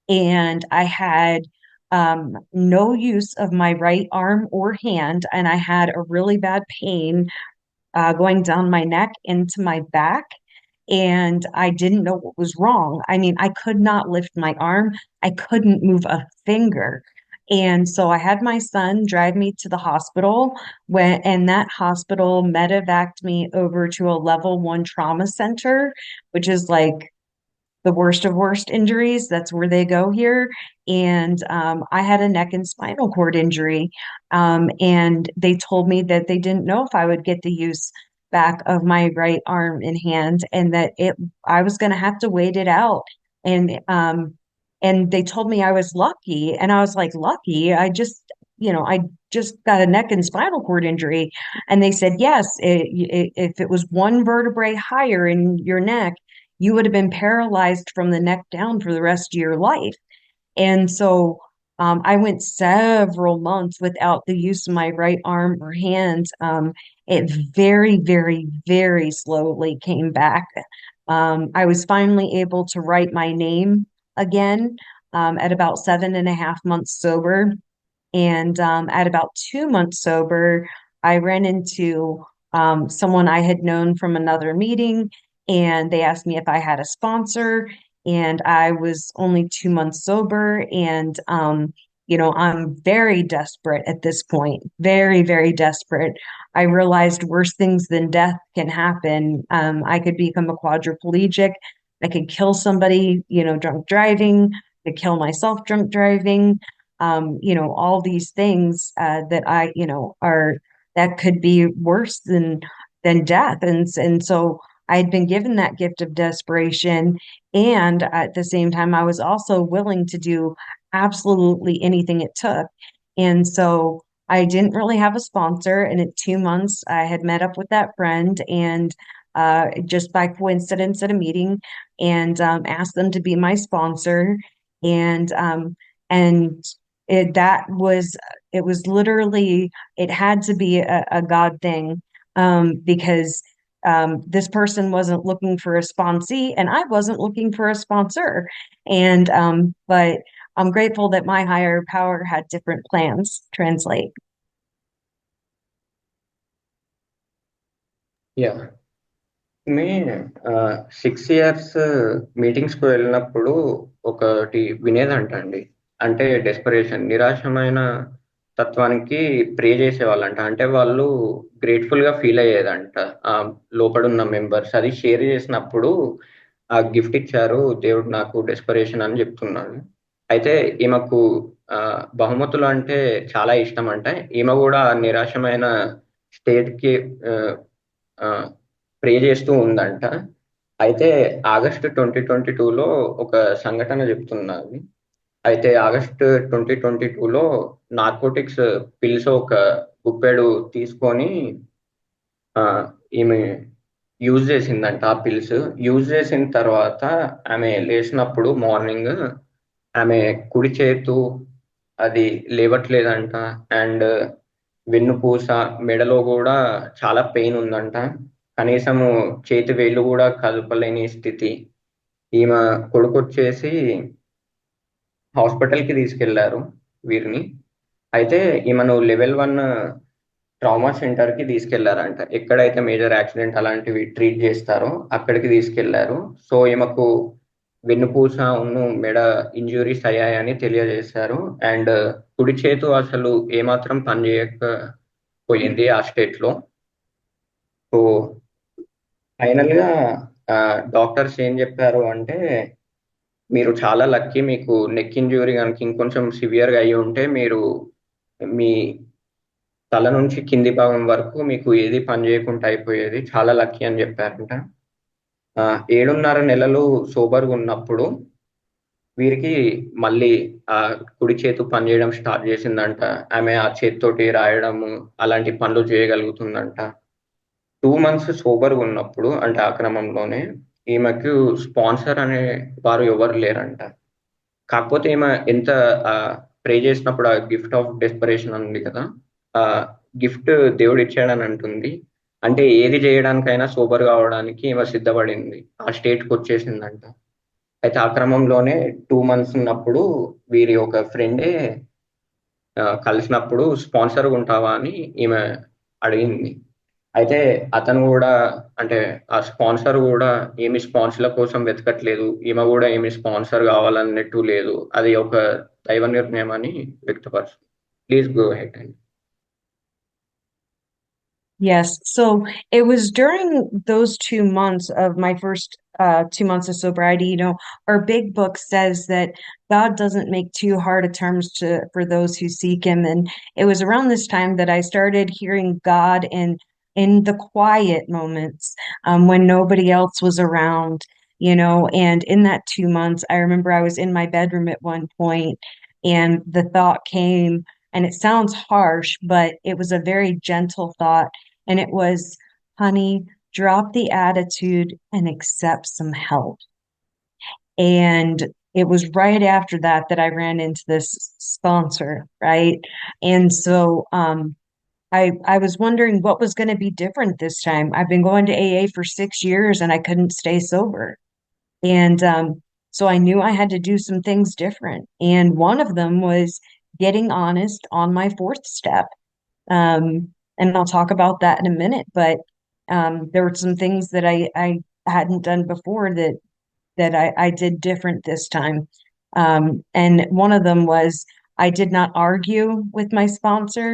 and I had no use of my right arm or hand, and I had a really bad pain going down my neck into my back. And I didn't know what was wrong. I mean, I could not lift my arm, I couldn't move a finger. And so I had my son drive me to the hospital and that hospital medevaced me over to a level 1 trauma center, which is like the worst of worst injuries. That's where they go here. And I had a neck and spinal cord injury. And they told me that they didn't know if I would get the use back of my right arm and hand, and that I was going to have to wait it out. And they told me I was lucky, and I was like, lucky? I just got a neck and spinal cord injury. And they said, yes, if it was one vertebrae higher in your neck, you would have been paralyzed from the neck down for the rest of your life. And so I went several months without the use of my right arm or hand. It very, very, very slowly came back. I was finally able to write my name again at about 7.5 months sober. And at about 2 months sober, I ran into someone I had known from another meeting, and they asked me if I had a sponsor. And I was only 2 months sober, and I'm very desperate at this point, very, very desperate. I realized worse things than death can happen. I could become a quadriplegic. I could kill somebody, drunk driving. I could kill myself drunk driving. All these things that are that could be worse than death. And so I had been given that gift of desperation, and at the same time, I was also willing to do absolutely anything it took. And so I didn't really have a sponsor, and at 2 months, I had met up with that friend, and just by coincidence at a meeting, and asked them to be my sponsor. And it was literally, it had to be a God thing, because this person wasn't looking for a sponsee, and I wasn't looking for a sponsor. And but I'm grateful that my higher power had different plans. Translate. Yeah, may 6 years మీటింగ్స్కి వెళ్ళినప్పుడు ఒకటి వినేదంట అండి. అంటే desperation, నిరాశమైన తత్వానికి ప్రే చేసేవాళ్ళంట. అంటే వాళ్ళు grateful గా feel అయ్యేదంట. ఆ లోపడున్న మెంబర్స్ అది షేర్ చేసినప్పుడు ఆ గిఫ్ట్ ఇచ్చారు దేవుడు నాకు డెస్పరేషన్ అని చెప్తున్నాను. అయితే ఈమెకు ఆ, బహుమతులు అంటే చాలా ఇష్టం అంట. ఈమె కూడా నిరాశమైన స్టేట్ కి ప్రే చేస్తూ ఉందంట. అయితే ఆగస్టు 2022లో ఒక సంఘటన చెప్తున్నది. అయితే ఆగస్టు 2022లో నార్కోటిక్స్ పిల్స్ ఒక గుప్పెడు తీసుకొని ఆ, ఈమె యూజ్ చేసిందంట. ఆ పిల్స్ యూజ్ చేసిన తర్వాత ఆమె లేచినప్పుడు మార్నింగ్ ఆమె కుడి చేతు అది లేవట్లేదంట. అండ్ వెన్నుపూస, మెడలో కూడా చాలా పెయిన్ ఉందంట. కనీసము చేతి వేళ్ళు కూడా కదపలేని స్థితి. ఈమె కొడుకొచ్చేసి హాస్పిటల్కి తీసుకెళ్లారు వీరిని. అయితే ఈమెను లెవెల్ 1 ట్రామా సెంటర్కి తీసుకెళ్లారంట. ఎక్కడైతే మేజర్ యాక్సిడెంట్ అలాంటివి ట్రీట్ చేస్తారో అక్కడికి తీసుకెళ్లారు. సో ఈమెకు వెన్నుపూస మెడ ఇంజురీస్ అయ్యాయని తెలియజేశారు. అండ్ కుడి చేతు అసలు ఏమాత్రం పనిచేయకపోయింది ఆ స్టేట్ లో. సో ఫైనల్ గా డాక్టర్స్ ఏం చెప్పారు అంటే, మీరు చాలా లక్కీ, మీకు నెక్ ఇంజ్యూరీ కనుక ఇంకొంచెం సివియర్ గా అయ్యి ఉంటే మీరు మీ తల నుంచి కింది భాగం వరకు మీకు ఏది పని చేయకుండా అయిపోయేది, చాలా లక్కీ అని చెప్పారంట. 7.5 నెలలు సోబర్గా ఉన్నప్పుడు వీరికి మళ్ళీ ఆ కుడి చేతు పనిచేయడం స్టార్ట్ చేసిందంట. ఆమె ఆ చేతితోటి రాయడము అలాంటి పనులు చేయగలుగుతుందంట. 2 మంత్స్ సోబర్గా ఉన్నప్పుడు అంటే ఆ క్రమంలోనే ఈమెకు స్పాన్సర్ అనే వారు ఎవరు లేరంట. కాకపోతే ఈమె ఎంత ప్రే చేసినప్పుడు ఆ గిఫ్ట్ ఆఫ్ డెస్పరేషన్ ఉంది కదా, ఆ గిఫ్ట్ దేవుడు ఇచ్చాడని అంటుంది. అంటే ఏది చేయడానికైనా సోబర్ కావడానికి ఈమె సిద్ధపడింది, ఆ స్టేట్కి వచ్చేసిందంట. అయితే ఆ క్రమంలోనే 2 మంత్స్ ఉన్నప్పుడు వీరి ఒక ఫ్రెండే కలిసినప్పుడు స్పాన్సర్ ఉంటావా అని ఈమె అడిగింది. అయితే అతను కూడా, అంటే ఆ స్పాన్సర్ కూడా ఏమి స్పాన్సర్ల కోసం వెతకట్లేదు, ఈమె కూడా ఏమి స్పాన్సర్ కావాలన్నట్టు లేదు, అది ఒక దైవ నిర్ణయం అని వ్యక్తపరచు. Please go ahead and. Yes. So it was during those 2 months of my first 2 months of sobriety, our big book says that God doesn't make too hard of terms for those who seek him. And it was around this time that I started hearing God in the quiet moments, when nobody else was around, and in that 2 months, I remember I was in my bedroom at one point and the thought came, and it sounds harsh, but it was a very gentle thought, and it was, honey, drop the attitude and accept some help. And it was right after that that I ran into this sponsor, right? And so I was wondering what was going to be different this time. I've been going to AA for 6 years and I couldn't stay sober. And so I knew I had to do some things different. And one of them was getting honest on my fourth step. And I'll talk about that in a minute, but there were some things that I hadn't done before that I did different this time. And one of them was I did not argue with my sponsor.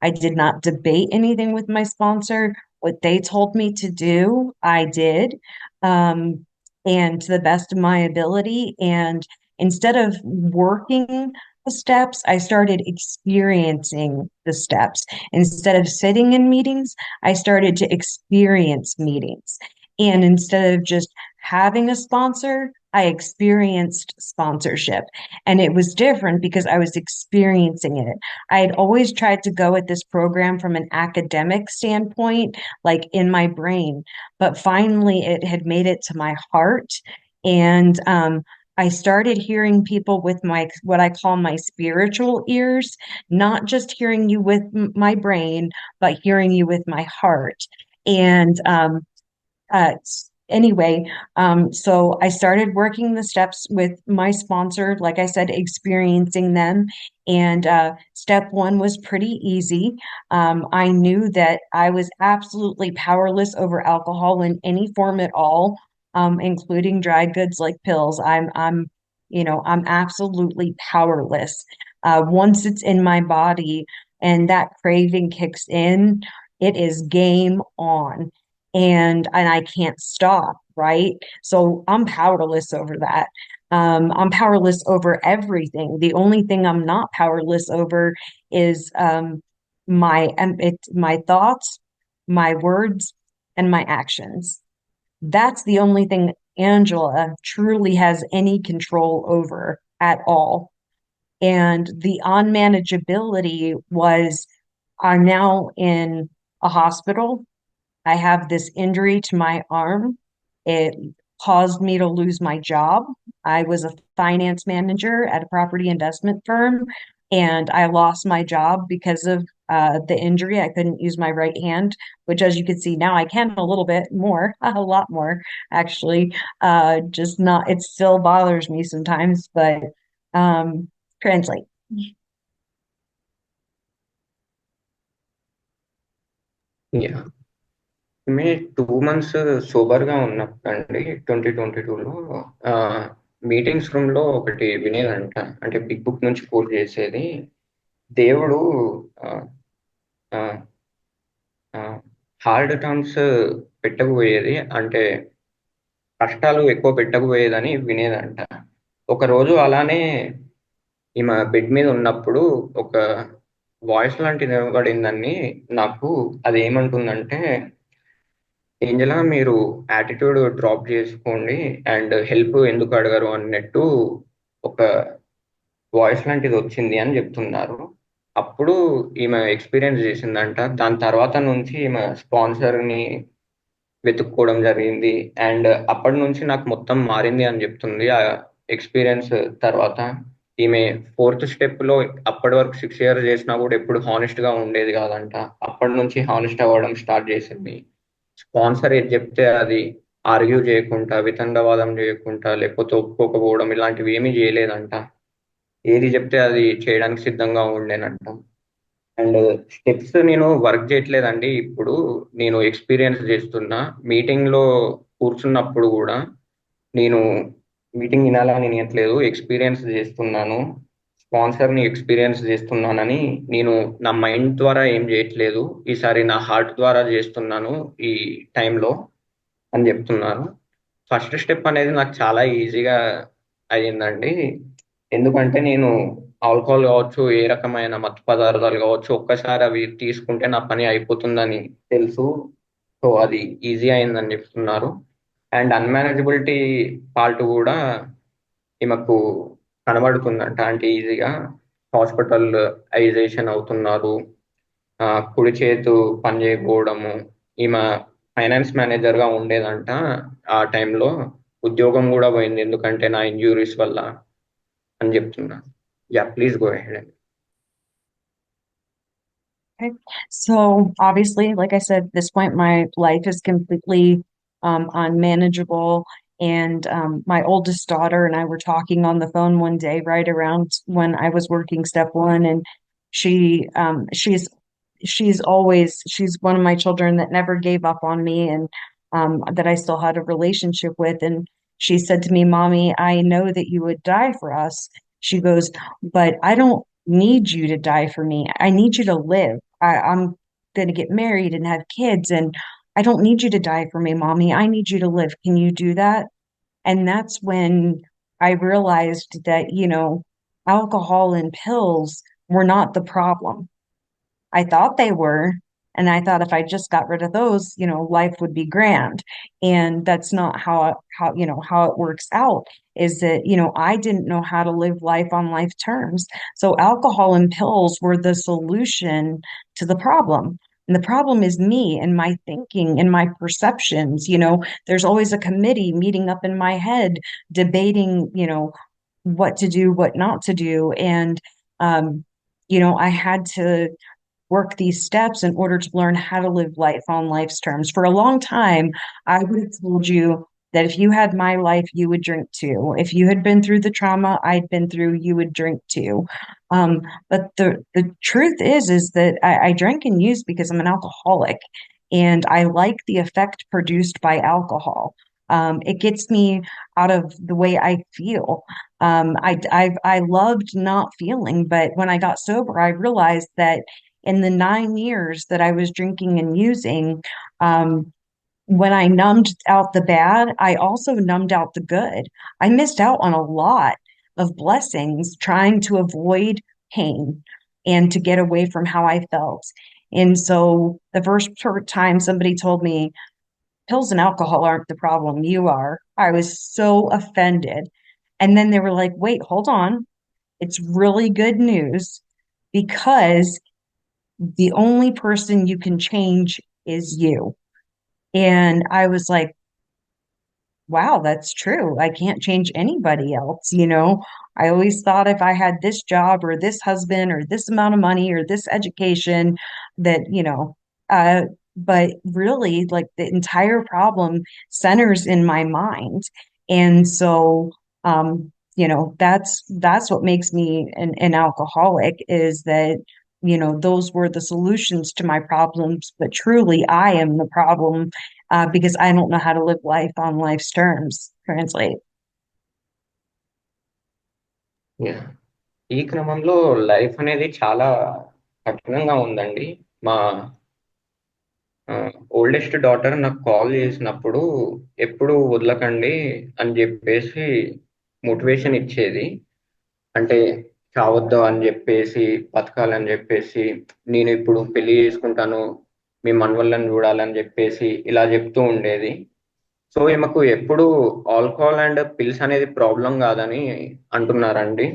I did not debate anything with my sponsor. What they told me to do, I did, um, and to the best of my ability. And instead of working the steps, I started experiencing the steps. Instead of sitting in meetings, I started to experience meetings. And instead of just having a sponsor, I experienced sponsorship. And it was different because I was experiencing it. I had always tried to go at this program from an academic standpoint, like in my brain, but finally it had made it to my heart. And I started hearing people with my what I call my spiritual ears, not just hearing you with my brain, but hearing you with my heart. And uh, anyway, so I started working the steps with my sponsor, like I said, experiencing them. And step one was pretty easy. I knew that I was absolutely powerless over alcohol in any form at all, including dry goods like pills. I'm absolutely powerless. Once it's in my body and that craving kicks in, it is game on, and I can't stop, right? So I'm powerless over that. I'm powerless over everything. The only thing I'm not powerless over is my thoughts, my words, and my actions. That's the only thing Angela truly has any control over at all. And the unmanageability was I'm now in a hospital. I have this injury to my arm. It caused me to lose my job. I was a finance manager at a property investment firm, and I lost my job because of the injury. I couldn't use my right hand, which, as you can see now, I can a little bit more, a lot more, actually. Just not, it still bothers me sometimes, but translate. Yeah may 2 months సోబర్గా ఉన్నప్పుడండి 2022లో meetings రూమ్లో ఒకటి వినేదంట. అంటే big book నుంచి coat చేసేది, దేవుడు hard terms పెట్టకపోయేది, అంటే కష్టాలు ఎక్కువ పెట్టకపోయేదని వినేదంట. ఒకరోజు అలానే ఈమె బెడ్ మీద ఉన్నప్పుడు ఒక వాయిస్ లాంటిది వినబడిందని నాకు. అది ఏమంటుందంటే, ఏంజలా మీరు యాటిట్యూడ్ డ్రాప్ చేసుకోండి అండ్ హెల్ప్ ఎందుకు అడగరు అన్నట్టు ఒక వాయిస్ లాంటిది వచ్చింది అని చెప్తున్నారు. అప్పుడు ఈమె ఎక్స్పీరియన్స్ చేసిందంట. దాని తర్వాత నుంచి ఈమె స్పాన్సర్ని వెతుక్కోవడం జరిగింది. అండ్ అప్పటి నుంచి నాకు మొత్తం మారింది అని చెప్తుంది. ఆ ఎక్స్పీరియన్స్ తర్వాత ఈమె ఫోర్త్ స్టెప్లో అప్పటి వరకు 6 years చేసినా కూడా ఎప్పుడు హానెస్ట్గా ఉండేది కాదంట. అప్పటి నుంచి హానెస్ట్ అవ్వడం స్టార్ట్ చేసింది. స్పాన్సర్ ఏది చెప్తే అది ఆర్గ్యూ చేయకుండా, వితండవాదం చేయకుండా, లేకపోతే ఒప్పుకోకపోవడం ఇలాంటివి ఏమీ చేయలేదంట. ఏది చెప్తే అది చేయడానికి సిద్ధంగా ఉండేనంట. అండ్ స్టెప్స్ నేను వర్క్ చేయట్లేదండి. ఇప్పుడు నేను ఎక్స్పీరియన్స్ చేస్తున్నా. మీటింగ్లో కూర్చున్నప్పుడు కూడా నేను మీటింగ్ వినాలని వినట్లేదు, ఎక్స్పీరియన్స్ చేస్తున్నాను. స్పాన్సర్ని ఎక్స్పీరియన్స్ చేస్తున్నానని నేను నా మైండ్ ద్వారా ఏం చేయట్లేదు, ఈసారి నా హార్ట్ ద్వారా చేస్తున్నాను ఈ టైంలో అని చెప్తున్నారు. ఫస్ట్ స్టెప్ అనేది నాకు చాలా ఈజీగా అయ్యిందండి. ఎందుకంటే నేను ఆల్కహాల్ కావచ్చు, ఏ రకమైన మత్తు పదార్థాలు కావచ్చు, ఒక్కసారి అవి తీసుకుంటే నా పని అయిపోతుందని తెలుసు. సో అది ఈజీ అయిందని చెప్తున్నారు. అండ్ అన్మేనేజబిలిటీ పార్ట్ కూడా ఈమెకు కనబడుతుందంట. అంటే ఈజీగా హాస్పిటలైజేషన్ అవుతున్నారు, కుడి చేతు పని చేయకపోవడము. ఈమె ఫైనాన్స్ మేనేజర్గా ఉండేదంట. ఆ టైంలో ఉద్యోగం కూడా పోయింది ఎందుకంటే నా ఇంజ్యూరీస్ వల్ల అని చెప్తున్నా. Yeah please go ahead. Okay. So obviously, like I said, at this point, my life is completely unmanageable. And my oldest daughter and I were talking on the phone one day, right around when I was working step one, and she's always she's one of my children that never gave up on me, and that I still had a relationship with. And she said to me, "Mommy, I know that you would die for us." She goes, "But I don't need you to die for me. I need you to live. I'm going to get married and have kids, and I don't need you to die for me, Mommy. I need you to live. Can you do that?" And that's when I realized that, alcohol and pills were not the problem. I thought they were. And I thought if I just got rid of those, life would be grand. And that's not how it works out, is that, I didn't know how to live life on life terms. So alcohol and pills were the solution to the problem. And the problem is me and my thinking and my perceptions. There's always a committee meeting up in my head, debating, what to do, what not to do. And um, I had to work these steps in order to learn how to live life on life's terms. For a long time, I would have told you that if you had my life, you would drink too. If you had been through the trauma I'd been through, you would drink too. But the truth is that I drank and used because I'm an alcoholic, and I like the effect produced by alcohol. It gets me out of the way I feel. I loved not feeling, but when I got sober, I realized that in the 9 years that I was drinking and using, when I numbed out the bad, I also numbed out the good. I missed out on a lot of blessings trying to avoid pain and to get away from how I felt. And so the first time somebody told me pills and alcohol aren't the problem, you are, I was so offended. And then they were like, wait, hold on. It's really good news, because the only person you can change is you. And I was like, wow, that's true. I can't change anybody else, you know. I always thought if I had this job or this husband or this amount of money or this education that, uh, but really like the entire problem centers in my mind. And so, that's what makes me an alcoholic is that, those were the solutions to my problems, but truly I am the problem because I don't know how to live life on life's terms. Translate. Yeah. ఈ క్రమంలో life అనేది చాలా కఠినంగా ఉందండి. మా oldest daughter నాకు call చేసినప్పుడు ఎప్పుడు వదలకండి అని చెప్పేసి మోటివేషన్ ఇచ్చేది. అంటే చావొద్దు అని చెప్పేసి, బతకాలని చెప్పేసి, నేను ఇప్పుడు పెళ్లి చేసుకుంటాను, మీ మనవళ్ళని చూడాలని చెప్పేసి ఇలా చెప్తూ ఉండేది. సో ఈమెకు ఎప్పుడు ఆల్కహాల్ అండ్ పిల్స్ అనేది ప్రాబ్లం కాదని అంటున్నారండి.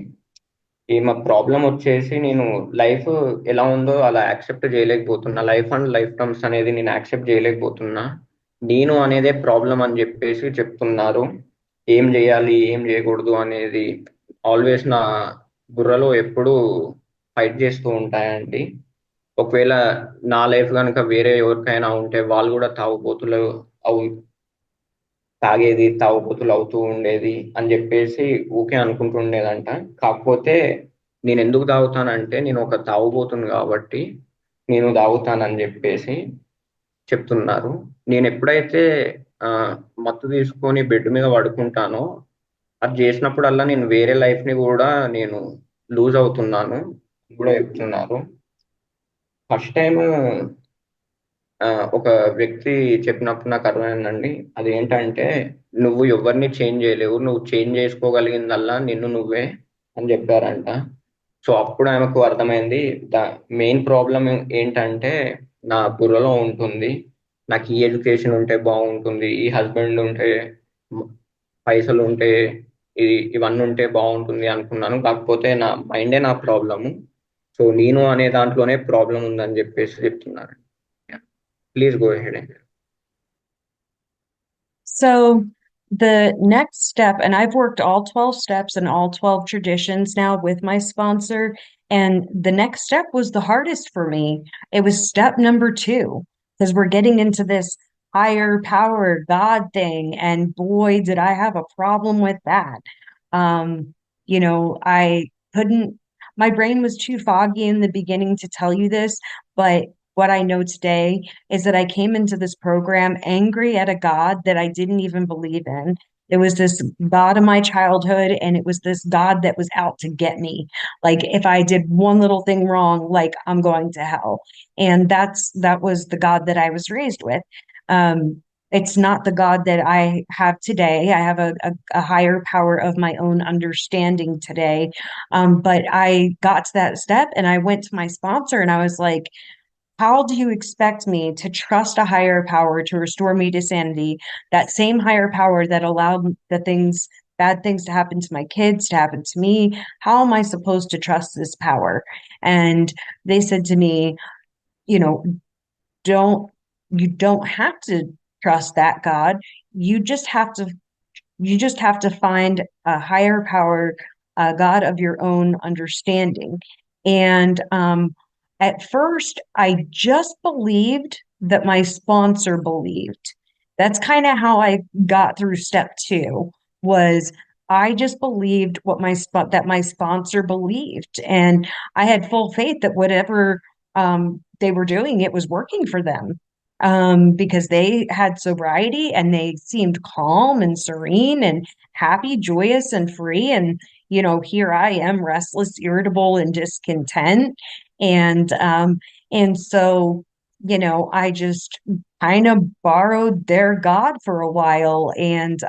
ఈమె ప్రాబ్లం వచ్చేసి నేను లైఫ్ ఎలా ఉందో అలా యాక్సెప్ట్ చేయలేకపోతున్నా. లైఫ్ అండ్ లైఫ్ టర్మ్స్ అనేది నేను యాక్సెప్ట్ చేయలేకపోతున్నా. నేను అనేదే ప్రాబ్లం అని చెప్పేసి చెప్తున్నారు. ఏం చేయాలి, ఏం చేయకూడదు అనేది ఆల్వేస్ నా బుర్రలో ఎప్పుడూ ఫైట్ చేస్తూ ఉంటాయండి. ఒకవేళ నా లైఫ్ కనుక వేరే ఎవరికైనా ఉంటే వాళ్ళు కూడా తాగుబోతులు అవు తాగేది, తాగుబోతులు అవుతూ ఉండేది అని చెప్పేసి ఊకే అనుకుంటుండేదంట. కాకపోతే నేను ఎందుకు తాగుతానంటే నేను ఒక తాగుబోతుని కాబట్టి నేను తాగుతానని చెప్పేసి చెప్తున్నారు. నేను ఎప్పుడైతే ఆ, మత్తు తీసుకొని బెడ్ మీద పడుకుంటానో అది చేసినప్పుడల్లా నేను వేరే లైఫ్ ని కూడా నేను లూజ్ అవుతున్నాను కూడా చెప్తున్నారు. ఫస్ట్ టైం ఆ, ఒక వ్యక్తి చెప్పినప్పుడు నాకు అర్థమైందండి. అదేంటంటే నువ్వు ఎవరిని చేంజ్ చేయలేవు, నువ్వు చేంజ్ చేసుకోగలిగిందల్లా నిన్ను నువ్వే అని చెప్పారంట. సో అప్పుడు ఆమెకు అర్థమైంది ద మెయిన్ ప్రాబ్లం ఏంటంటే నా బుర్రలో ఉంటుంది. నాకు ఈ ఎడ్యుకేషన్ ఉంటే బాగుంటుంది, ఈ హస్బెండ్ ఉంటే, మ- పైసలు ఉంటే, ఇవన్నీ ఉంటే బాగుంటుంది అనుకున్నాను. కాకపోతే నా మైండే నా ప్రాబ్లము. సో నేను అనే దాంట్లోనే ప్రాబ్లం ఉందని చెప్పేసి చెప్తున్నారు. Please go head. So the next step, and I've worked all 12 steps and all 12 traditions now with my sponsor, and the next step was the hardest for me. It was step number two, because we're getting into this higher power God thing, and boy, did I have a problem with that. I couldn't, my brain was too foggy in the beginning to tell you this, but what I know today is that I came into this program angry at a God that I didn't even believe in. It was this God of my childhood, and it was this God that was out to get me. Like if I did one little thing wrong, like I'm going to hell. And that was the God that I was raised with. It's not the God that I have today. I have a higher power of my own understanding today. But I got to that step and I went to my sponsor and I was like, how do you expect me to trust a higher power to restore me to sanity? That same higher power that allowed bad things to happen to my kids, to happen to me. How am I supposed to trust this power? And they said to me, you know, don't, you don't have to trust that God. You just have to, you just have to find a higher power, a God of your own understanding. And at first, I just believed that my sponsor believed. That's kind of how I got through step two was I just believed that my sponsor believed. And I had full faith that whatever they were doing, it was working for them. Because they had sobriety and they seemed calm and serene and happy, joyous, and free. And, here I am, restless, irritable, and discontent. And um, and so, I just kind of borrowed their God for a while, and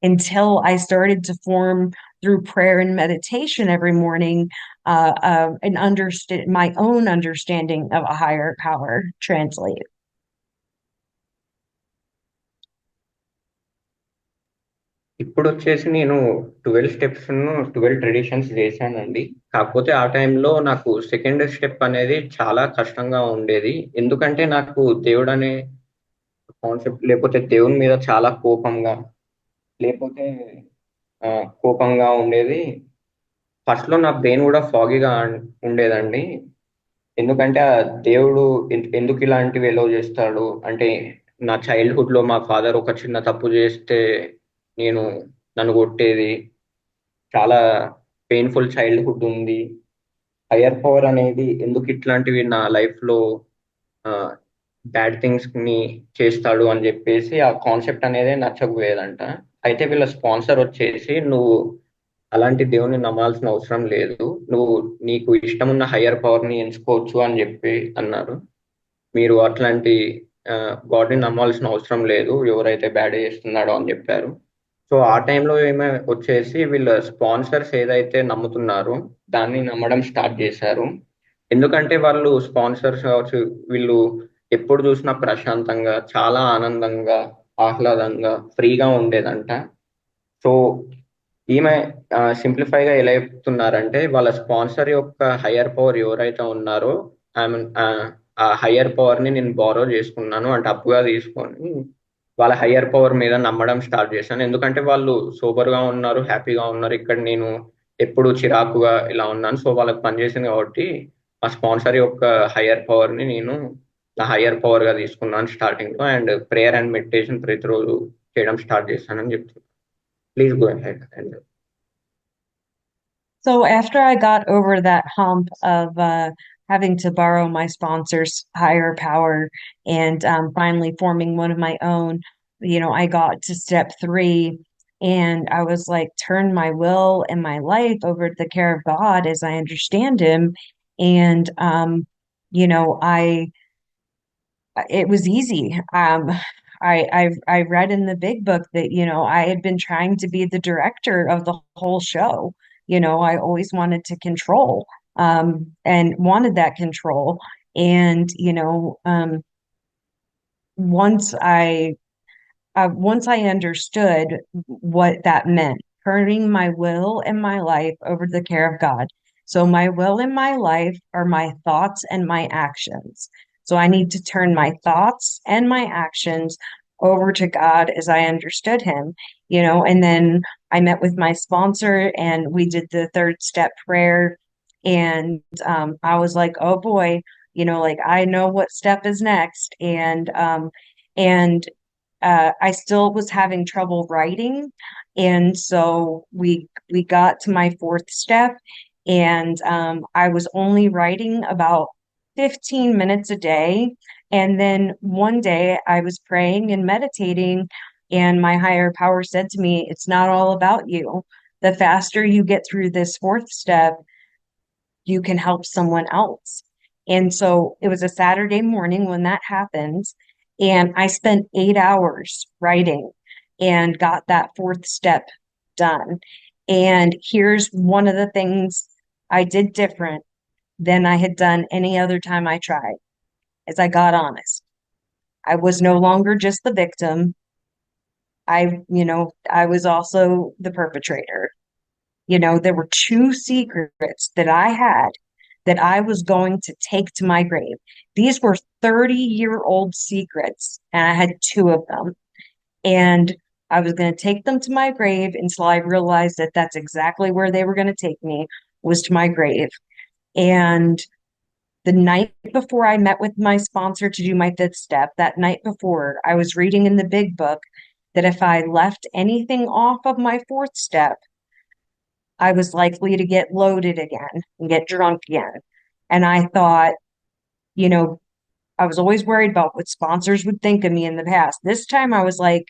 until I started to form through prayer and meditation every morning, an understand my own understanding of a higher power. Translate. ఇప్పుడు వచ్చేసి నేను 12 steps 12 traditions చేశానండి. కాకపోతే ఆ టైంలో నాకు second step అనేది చాలా కష్టంగా ఉండేది. ఎందుకంటే నాకు దేవుడు అనే కాన్సెప్ట్ లేకపోతే దేవుని మీద చాలా కోపంగా లేకపోతే కోపంగా ఉండేది. ఫస్ట్ లో నా బ్రెయిన్ కూడా ఫాగీగా ఉండేదండి. ఎందుకంటే ఆ దేవుడు ఎందుకు ఇలాంటివి ఎలో చేస్తాడు అంటే, నా చైల్డ్హుడ్ లో మా ఫాదర్ ఒక చిన్న తప్పు చేస్తే నేను నన్ను కొట్టేది, చాలా పెయిన్ఫుల్ చైల్డ్హుడ్ ఉంది. హయ్యర్ పవర్ అనేది ఎందుకు ఇట్లాంటివి నా లైఫ్ లో బ్యాడ్ థింగ్స్ ని చేస్తాడు అని చెప్పేసి ఆ కాన్సెప్ట్ అనేది నచ్చకపోయేదంట. అయితే వీళ్ళ స్పాన్సర్ వచ్చేసి, నువ్వు అలాంటి దేవుని నమ్మాల్సిన అవసరం లేదు, నువ్వు నీకు ఇష్టం ఉన్న హయ్యర్ పవర్ ని ఎంచుకోవచ్చు అని చెప్పి అన్నారు. మీరు అట్లాంటి గాడ్ని నమ్మాల్సిన అవసరం లేదు, ఎవరైతే బ్యాడ్ చేస్తున్నాడో అని చెప్పారు. సో ఆ టైంలో ఏమో వచ్చేసి వీళ్ళ స్పాన్సర్స్ ఏదైతే నమ్ముతున్నారో దాన్ని నమ్మడం స్టార్ట్ చేశారు. ఎందుకంటే వాళ్ళు స్పాన్సర్స్ కావచ్చు, వీళ్ళు ఎప్పుడు చూసినా ప్రశాంతంగా, చాలా ఆనందంగా, ఆహ్లాదంగా, ఫ్రీగా ఉండేదంట. సో ఈమె సింప్లిఫైగా ఎలా చెప్తున్నారంటే, వాళ్ళ స్పాన్సర్ యొక్క హయ్యర్ పవర్ ఎవరైతే ఉన్నారో ఆమె ఆ హయ్యర్ పవర్ ని నేను బారో చేసుకున్నాను అంటే అప్పుగా తీసుకొని వాళ్ళ హయ్యర్ పవర్ మీద నమ్మడం స్టార్ట్ చేశాను. ఎందుకంటే వాళ్ళు సోబర్ గా ఉన్నారు, హ్యాపీగా ఉన్నారు, ఇక్కడ నేను ఎప్పుడు చిరాకుగా ఇలా ఉన్నాను. సో వాళ్ళకి పనిచేసింది కాబట్టి ఆ స్పాన్సర్ యొక్క హయ్యర్ పవర్ ని నేను నా హయ్యర్ పవర్ గా తీసుకున్నాను స్టార్టింగ్ లో. అండ్ ప్రేయర్ అండ్ మెడిటేషన్ ప్రతిరోజు చేయడం స్టార్ట్ చేశానని చెప్తున్నాను. Please go ahead and So after I got over that hump of having to borrow my sponsor's higher power and finally forming one of my own, I got to step three and I was like, turn my will and my life over to the care of God as I understand him. And I it was easy. I read in the big book that, I had been trying to be the director of the whole show. I always wanted to control, and wanted that control. And, once I understood what that meant, turning my will and my life over to the care of God. So my will and my life are my thoughts and my actions. So I need to turn my thoughts and my actions over to God as I understood him, and then I met with my sponsor and we did the third step prayer. And I was like, oh boy, like I know what step is next. And I still was having trouble writing. And so we got to my fourth step, and I was only writing about 15 minutes a day. And then one day I was praying and meditating, and my higher power said to me, it's not all about you. The faster you get through this fourth step, you can help someone else. And so it was a Saturday morning when that happened. And I spent 8 hours writing and got that fourth step done. And here's one of the things I did different than I had done any other time I tried, as I got honest. I was no longer just the victim. I was also the perpetrator. There were two secrets that I had that I was going to take to my grave. These were 30-year-old secrets, and I had two of them. And I was going to take them to my grave until I realized that that's exactly where they were going to take me, was to my grave. And the night before I met with my sponsor to do my fifth step, that night before, I was reading in the big book that if I left anything off of my fourth step, I was likely to get loaded again and get drunk again. And I thought, you know, I was always worried about what sponsors would think of me in the past. This time I was like,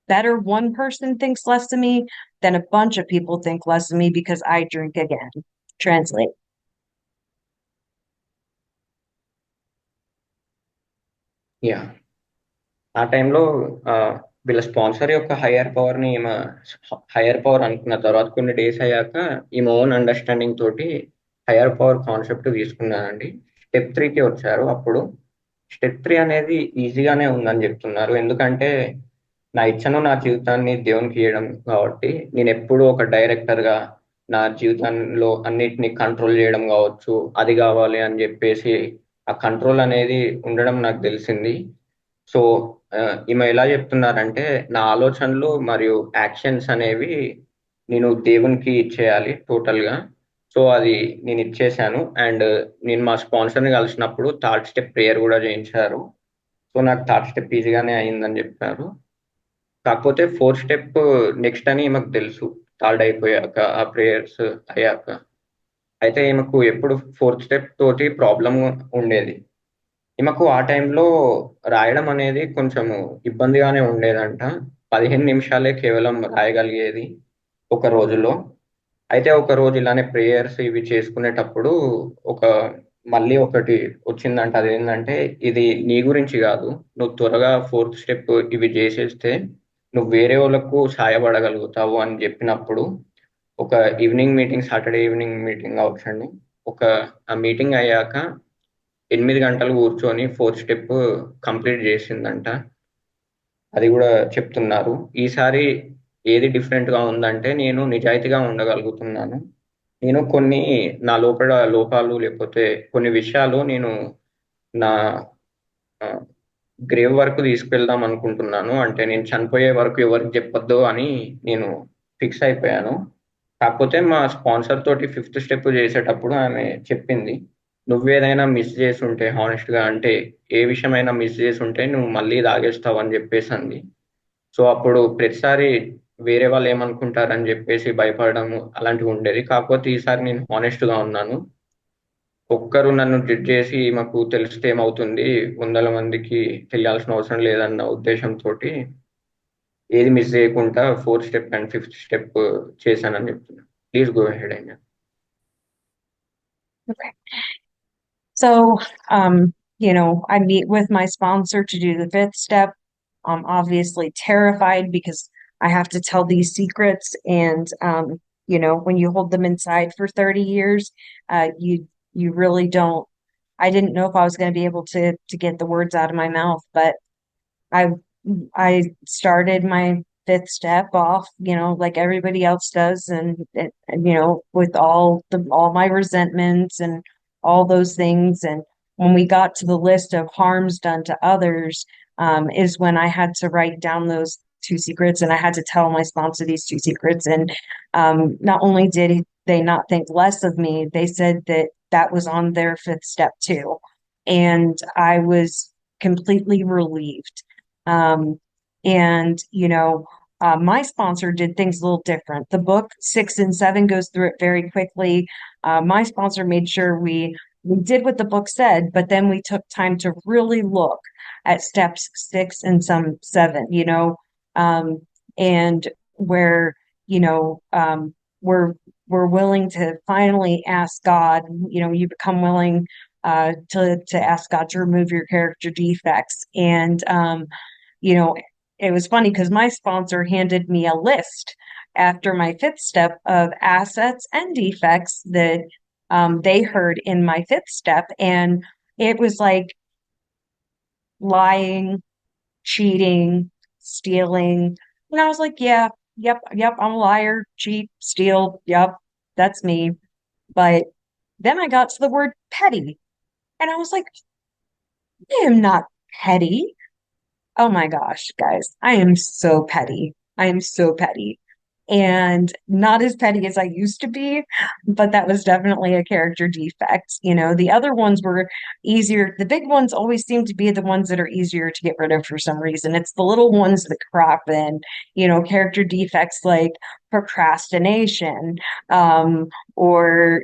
better one person thinks less of me than a bunch of people think less of me because I drink again. Translate. Yeah ఆ టైంలో వీళ్ళ sponsor యొక్క higher power ని higher power అనుకున్న తర్వాత కొన్ని days అయ్యాక ఈమె ఓన్ అండర్స్టాండింగ్ తోటి హయ్యర్ పవర్ కాన్సెప్ట్ తీసుకున్నానండి. స్టెప్ త్రీకి వచ్చారు. అప్పుడు స్టెప్ త్రీ అనేది ఈజీగానే ఉందని చెప్తున్నారు. ఎందుకంటే నా ఇచ్చను నా జీవితాన్ని దేవునికి ఇవ్వడం కాబట్టి, నేను ఎప్పుడూ ఒక డైరెక్టర్గా నా జీవితంలో అన్నిటిని కంట్రోల్ చేయడం కావచ్చు, అది కావాలి అని చెప్పేసి ఆ కంట్రోల్ అనేది ఉండడం నాకు తెలిసింది. సో ఈమె ఎలా చెప్తున్నారంటే నా ఆలోచనలు మరియు యాక్షన్స్ అనేవి నేను దేవునికి ఇచ్చేయాలి టోటల్గా. సో అది నేను ఇచ్చేసాను. అండ్ నేను మా స్పాన్సర్ని కలిసినప్పుడు థర్డ్ స్టెప్ ప్రేయర్ కూడా చేయించారు. సో నాకు థర్డ్ స్టెప్ ఈజీగానే అయిందని చెప్పారు. కాకపోతే ఫోర్త్ స్టెప్ నెక్స్ట్ అని మాకు తెలుసు, థర్డ్ అయిపోయాక ఆ ప్రేయర్స్ అయ్యాక. అయితే ఈమెకు ఎప్పుడు ఫోర్త్ స్టెప్ తోటి ప్రాబ్లం ఉండేది. ఈమెకు ఆ టైంలో రాయడం అనేది కొంచెము ఇబ్బందిగానే ఉండేదంట. 15 నిమిషాలే కేవలం రాయగలిగేది ఒక రోజులో. అయితే ఒక రోజు ఇలానే ప్రేయర్స్ ఇవి చేసుకునేటప్పుడు ఒక మళ్ళీ ఒకటి వచ్చిందంట. అదేంటంటే ఇది నీ గురించి కాదు, నువ్వు త్వరగా ఫోర్త్ స్టెప్ ఇవి చేసేస్తే నువ్వు వేరే వాళ్ళకు సహాయపడగలుగుతావు అని చెప్పినప్పుడు ఒక evening meeting, Saturday evening meeting అవచ్చండి. ఒక ఆ మీటింగ్ అయ్యాక 8 గంటలు కూర్చొని ఫోర్త్ స్టెప్ కంప్లీట్ చేసిందంట. అది కూడా చెప్తున్నారు. ఈసారి ఏది డిఫరెంట్గా ఉందంటే నేను నిజాయితీగా ఉండగలుగుతున్నాను. నేను కొన్ని నా లోపల లోపాలు లేకపోతే కొన్ని విషయాలు నేను నా గ్రేవ్ వరకు తీసుకెళ్దాం అనుకుంటున్నాను. అంటే నేను చనిపోయే వరకు ఎవరికి చెప్పొద్దు అని నేను ఫిక్స్ అయిపోయాను. కాకపోతే మా స్పాన్సర్ తోటి ఫిఫ్త్ స్టెప్ చేసేటప్పుడు ఆమె చెప్పింది, నువ్వేదైనా మిస్ చేసి ఉంటే హానెస్ట్గా అంటే ఏ విషయమైనా మిస్ చేసి ఉంటే నువ్వు మళ్ళీ తాగేస్తావు అని చెప్పేసి అంది. సో అప్పుడు ప్రతిసారి వేరే వాళ్ళు ఏమనుకుంటారని చెప్పేసి భయపడడం అలాంటివి ఉండేది. కాకపోతే ఈసారి నేను హానెస్ట్గా ఉన్నాను. ఒక్కరు నన్ను జడ్జ్ చేసి మాకు తెలిస్తే ఏమవుతుంది, 100 మందికి తెలియాల్సిన అవసరం లేదన్న ఉద్దేశంతో ఏది మిస్ చేయకుండా fourth step and fifth step చేశానని చెప్తున్నాను. ప్లీజ్ గో హెడ్ అయినా. Okay. So, I meet with my sponsor to do the fifth step. I'm obviously terrified because I have to tell these secrets, and when you hold them inside for 30 years, you really don't. I didn't know if I was going to be able to get the words out of my mouth, but I I started my fifth step off, like everybody else does, and with all my resentments and all those things. And when we got to the list of harms done to others, is when I had to write down those two secrets, and I had to tell my sponsor these two secrets. And not only did they not think less of me, they said that that was on their fifth step too. And I was completely relieved. Um, and, my sponsor did things a little different. The book 6 and 7 goes through it very quickly. My sponsor made sure we did what the book said, but then we took time to really look at steps 6 and 7, um, and where, we're willing to finally ask God, you become willing to ask God to remove your character defects. And you know, it was funny because my sponsor handed me a list after my fifth step of assets and defects that they heard in my fifth step. And it was like lying, cheating, stealing. And I was like, yeah, yep, I'm a liar, cheat, steal. Yep, that's me. But then I got to the word petty, and I was like, I am not petty. Oh my gosh, guys, I am so petty. I am so petty. And not as petty as I used to be, but that was definitely a character defect. The other ones were easier. The big ones always seem to be the ones that are easier to get rid of for some reason. It's the little ones that crop in, character defects like procrastination, or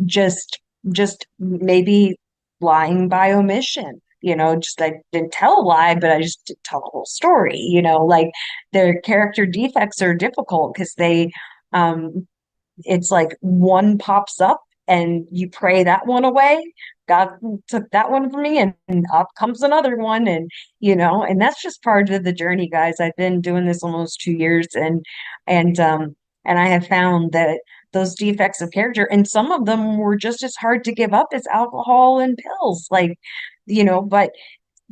just maybe lying by omission. Just I didn't tell a lie, but I just didn't tell the whole story. Like their character defects are difficult because um, it's like one pops up and you pray that one away. God took that one from me, and up comes another one. And that's just part of the journey, guys. I've been doing this almost 2 years, and and I have found that those defects of character, and some of them were just as hard to give up as alcohol and pills. But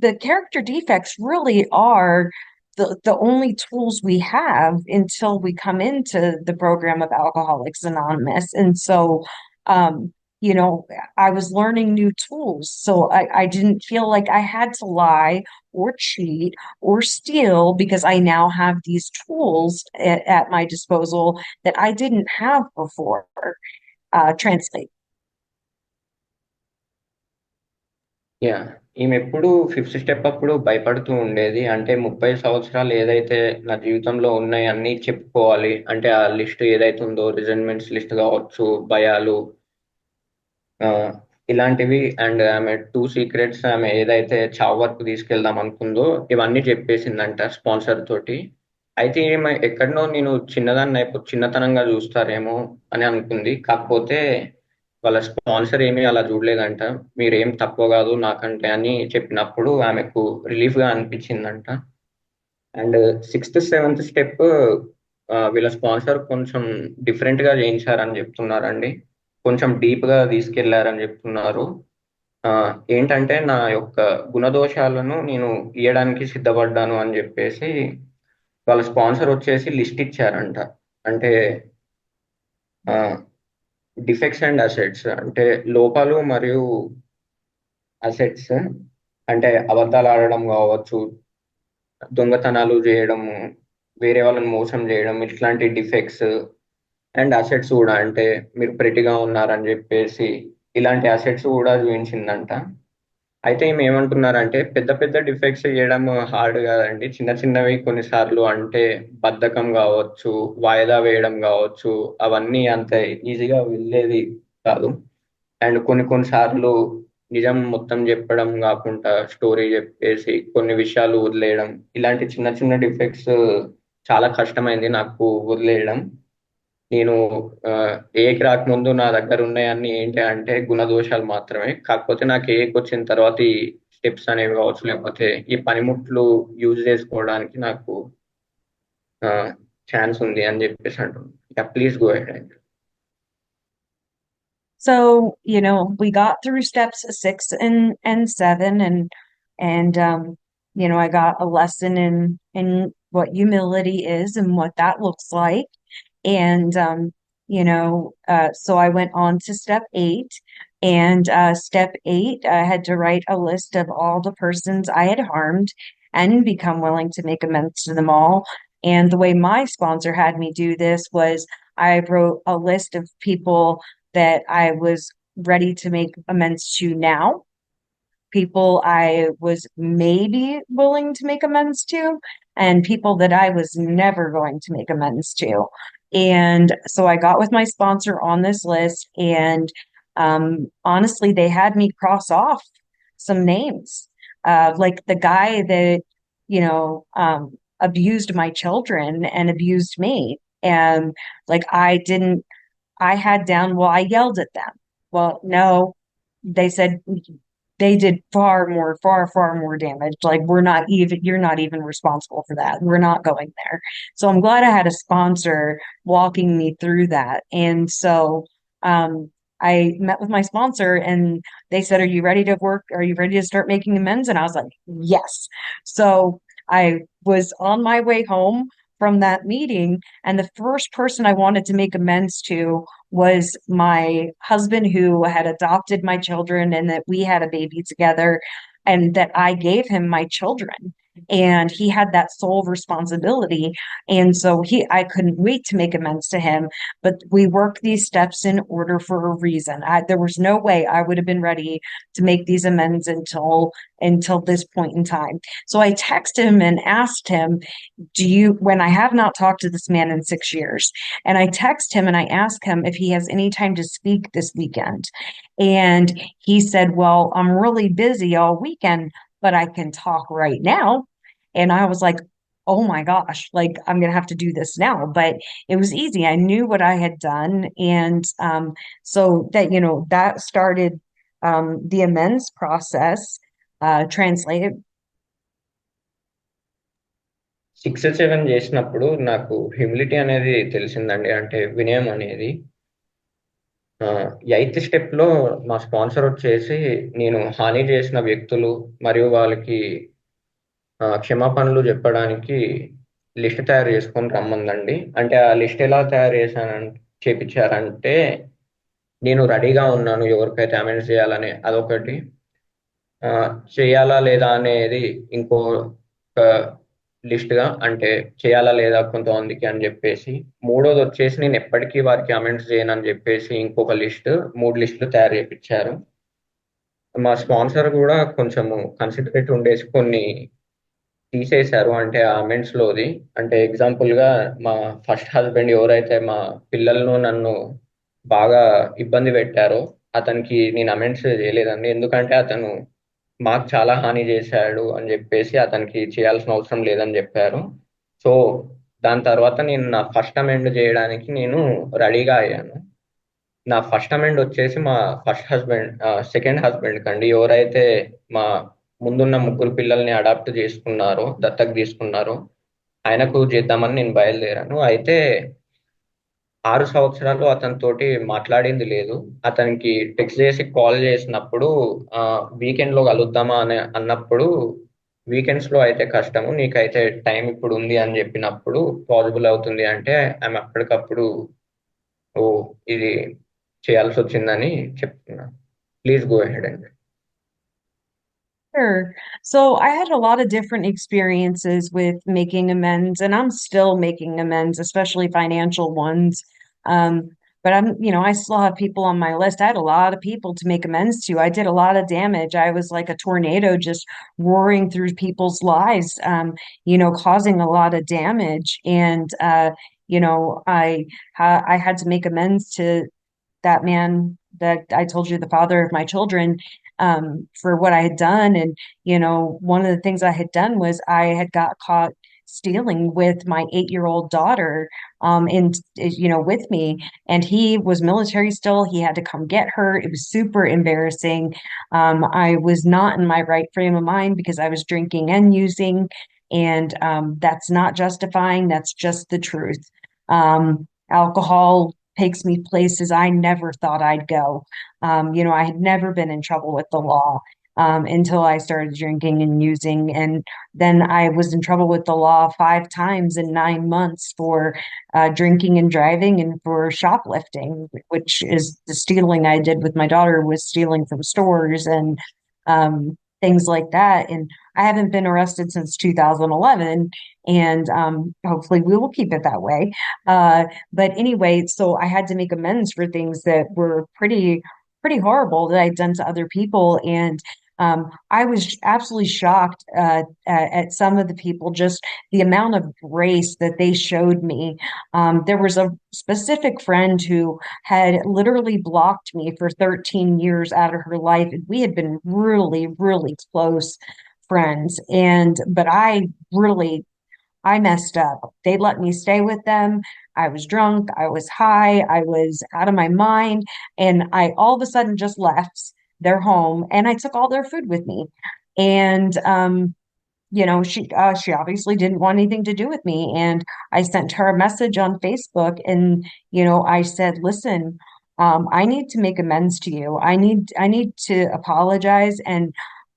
the character defects really are the only tools we have until we come into the program of Alcoholics Anonymous. And so, I was learning new tools. So I didn't feel like I had to lie or cheat or steal because I now have these tools at my disposal that I didn't have before. Translate. Yeah ఈమె ఎప్పుడు fifth step అప్పుడు భయపడుతూ ఉండేది. అంటే 30 సంవత్సరాలు ఏదైతే నా జీవితంలో ఉన్నాయి అన్నీ చెప్పుకోవాలి అంటే ఆ లిస్ట్ ఏదైతే ఉందో రిజైన్మెంట్స్ లిస్ట్ కావచ్చు, భయాలు, ఆ, ఇలాంటివి. అండ్ ఆమె 2 సీక్రెట్స్ ఆమె ఏదైతే చావు వరకు తీసుకెళ్దాం అనుకుందో ఇవన్నీ చెప్పేసిందంట స్పాన్సర్ తోటి. అయితే ఈమె ఎక్కడనో నేను చిన్నతనంగా చూస్తారేమో అని అనుకుంది. కాకపోతే వాళ్ళ స్పాన్సర్ ఏమీ అలా చూడలేదంట. మీరేం తక్కువ కాదు నాకంటే అని చెప్పినప్పుడు ఆమెకు రిలీఫ్ గా అనిపించిందంట. అండ్ సిక్స్త్ సెవెంత్ స్టెప్ వీళ్ళ స్పాన్సర్ కొంచెం డిఫరెంట్ గా చేయించారని చెప్తున్నారండి. కొంచెం డీప్ గా తీసుకెళ్లారని చెప్తున్నారు. ఆ, ఏంటంటే నా యొక్క గుణదోషాలను నేను ఇయ్యడానికి సిద్ధపడ్డాను అని చెప్పేసి వాళ్ళ స్పాన్సర్ వచ్చేసి లిస్ట్ ఇచ్చారంట. అంటే డిఫెక్ట్స్ అండ్ అసెట్స్ అంటే లోపాలు మరియు అసెట్స్, అంటే అబద్ధాలు ఆడడం కావచ్చు, దొంగతనాలు చేయడము, వేరే వాళ్ళని మోసం చేయడం, ఇట్లాంటి డిఫెక్ట్స్. అండ్ అసెట్స్ కూడా అంటే మీరు ప్రెటిగా ఉన్నారని చెప్పేసి ఇలాంటి అసెట్స్ కూడా చూపించిందంట. అయితే ఈమె ఏమంటున్నారంటే పెద్ద పెద్ద డిఫెక్ట్స్ చేయడం హార్డ్ కాదండి, చిన్న చిన్నవి కొన్నిసార్లు అంటే బద్ధకం కావచ్చు, వాయిదా వేయడం కావచ్చు, అవన్నీ అంత ఈజీగా వెళ్ళేది కాదు. అండ్ కొన్నిసార్లు నిజం మొత్తం చెప్పడం కాకుండా స్టోరీ చెప్పేసి కొన్ని విషయాలు వదిలేయడం, ఇలాంటి చిన్న చిన్న డిఫెక్ట్స్ చాలా కష్టమైంది నాకు వదిలేయడం. నేను ఏకి రాకముందు నా దగ్గర ఉన్నాయన్నీ ఏంటి అంటే గుణదోషాలు మాత్రమే. కాకపోతే నాకు ఏకి వచ్చిన తర్వాత ఈ స్టెప్స్ అనేవి కావచ్చు, లేకపోతే ఈ పనిముట్లు యూజ్ చేసుకోవడానికి నాకు ఛాన్స్ ఉంది అని చెప్పేసి అంటున్నాను. Yeah please go ahead. So, we got through steps 6 and 7, and I got a lesson in what humility is and what that looks like. And so I went on to step 8. And step 8, I had to write a list of all the persons I had harmed and become willing to make amends to them all. And the way my sponsor had me do this was I wrote a list of people that I was ready to make amends to now, people I was maybe willing to make amends to, and people that I was never going to make amends to. And so I got with my sponsor on this list, and honestly, they had me cross off some names. Like the guy that, abused my children and abused me. And like I had down, well, I yelled at them. Well, no, they said they did far more damage. Like you're not even responsible for that. We're not going there. So I'm glad I had a sponsor walking me through that. And so I met with my sponsor and they said, "Are you ready to work? Are you ready to start making amends?" And I was like, "Yes." So I was on my way home from that meeting, and the first person I wanted to make amends to was my husband who had adopted my children and that we had a baby together and that I gave him my children. And he had that sole responsibility. And so I couldn't wait to make amends to him. But we worked these steps in order for a reason. There was no way I would have been ready to make these amends until this point in time. So I texted him and asked him, when I have not talked to this man in 6 years, and I text him and I ask him if he has any time to speak this weekend. And he said, "Well, I'm really busy all weekend, but I can talk right now." And I was like, "Oh my gosh, like I'm gonna have to do this now." But it was easy. I knew what I had done. And so that started the amends process, translated. 6 7 చేసినప్పుడు నాకు humility అనేది తెలిసిందండి, అంటే వినయం అనేది. Eighth step లో మా sponsor వచ్చేసి నేను హాని చేసిన వ్యక్తులు మరియు వాళ్ళకి క్షమాపణలు చెప్పడానికి లిస్ట్ తయారు చేసుకొని రమ్మందండి. అంటే ఆ లిస్ట్ ఎలా తయారు చేపించారంటే నేను రెడీగా ఉన్నాను ఎవరికైతే అమెండ్స్ చేయాలని అదొకటి. ఆ, చేయాలా లేదా అనేది ఇంకో లిస్ట్ గా, అంటే చేయాలా లేదా కొంతమందికి అని చెప్పేసి. మూడోది వచ్చేసి నేను ఎప్పటికీ వారికి అమెండ్స్ చేయను అని చెప్పేసి ఇంకొక లిస్ట్, 3 లిస్టులు తయారు చేయించారు. మా స్పాన్సర్ కూడా కొంచెము కన్సిడరేట్ ఉండేసి కొన్ని తీసేశారు, అంటే ఆ అమెండ్స్ లోది. అంటే ఎగ్జాంపుల్ గా మా ఫస్ట్ హస్బెండ్ ఎవరైతే మా పిల్లలను నన్ను బాగా ఇబ్బంది పెట్టారో అతనికి నేను అమెండ్స్ చేయలేదండి, ఎందుకంటే అతను మాకు చాలా హాని చేశాడు అని చెప్పేసి అతనికి చేయాల్సిన అవసరం లేదని చెప్పారు. సో దాని తర్వాత నేను నా ఫస్ట్ అమెండ్ చేయడానికి నేను రెడీగా అయ్యాను. నా ఫస్ట్ అమెండ్ వచ్చేసి మా ఫస్ట్ హస్బెండ్, సెకండ్ హస్బెండ్ కండి, ఎవరైతే మా ముందున్న ముగ్గురు పిల్లల్ని అడాప్ట్ చేసుకున్నారో, దత్తత తీసుకున్నారో ఆయనకు చేద్దామని నేను బయలుదేరాను. అయితే 6 సంవత్సరాలు అతనితోటి మాట్లాడింది లేదు. అతనికి టెక్స్ట్ చేసి కాల్ చేసినప్పుడు వీకెండ్ లో కలుద్దామా అని అన్నప్పుడు, వీకెండ్స్ లో అయితే కష్టము, నీకైతే టైం ఇప్పుడు ఉంది అని చెప్పినప్పుడు పాసిబుల్ అవుతుంది అంటే ఆమె అప్పటికప్పుడు ఓ ఇది చేయాల్సి వచ్చిందని చెప్తున్నా. ప్లీజ్ గో అహెడ్ అండి. Sure. So I had a lot of different experiences with making amends, and I'm still making amends, especially financial ones. Um, but I still have people on my list. I had a lot of people to make amends to. I did a lot of damage. I was like a tornado just roaring through people's lives, causing a lot of damage. And I had to make amends to that man that I told you, the father of my children, for what I had done. And, one of the things I had done was I had got caught stealing with my 8-year-old daughter, with me. And he was military still. He had to come get her. It was super embarrassing. I was not in my right frame of mind because I was drinking and using. And that's not justifying, that's just the truth. Alcohol takes me places I never thought I'd go. I had never been in trouble with the law until I started drinking and using. And then I was in trouble with the law 5 times in 9 months for drinking and driving and for shoplifting, which is the stealing I did with my daughter, was stealing from stores and things like that. And I haven't been arrested since 2011, and hopefully we will keep it that way. But anyway, so I had to make amends for things that were pretty horrible that I'd done to other people. And I was absolutely shocked at some of the people, just the amount of grace that they showed me. There was a specific friend who had literally blocked me for 13 years out of her life. And we had been really, really close friends. But I messed up. They let me stay with them. I was drunk, I was high, I was out of my mind, and I all of a sudden just left their home and I took all their food with me. And she obviously didn't want anything to do with me. And I sent her a message on Facebook, and I said, "Listen, I need to make amends to you. I need to apologize, and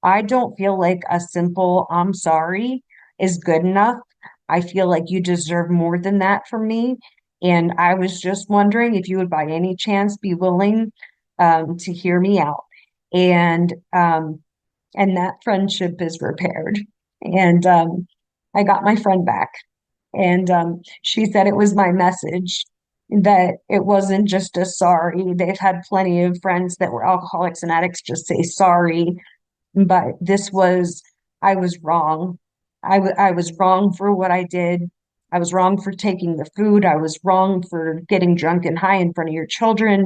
I don't feel like a simple 'I'm sorry' is good enough. I feel like you deserve more than that from me. And I was just wondering if you would by any chance be willing to hear me out." And that friendship is repaired. And I got my friend back, and she said it was my message, that it wasn't just a sorry. They've had plenty of friends that were alcoholics and addicts just say sorry, but this was, I was wrong. I was wrong for what I did. I was wrong for taking the food. I was wrong for getting drunk and high in front of your children.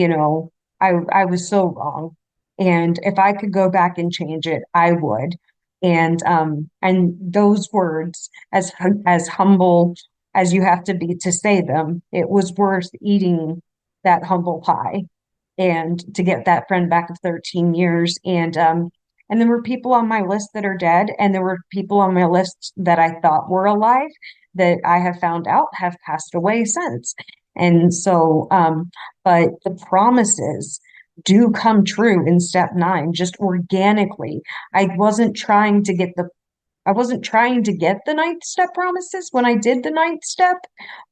You know, I was so wrong. And if I could go back and change it, I would. And those words, as humble as you have to be to say them, it was worth eating that humble pie and to get that friend back of 13 years. And there were people on my list that are dead, and there were people on my list that I thought were alive that I have found out have passed away since. And so, but the promises do come true in step 9, just organically. I wasn't trying to get the ninth step promises when I did the ninth step,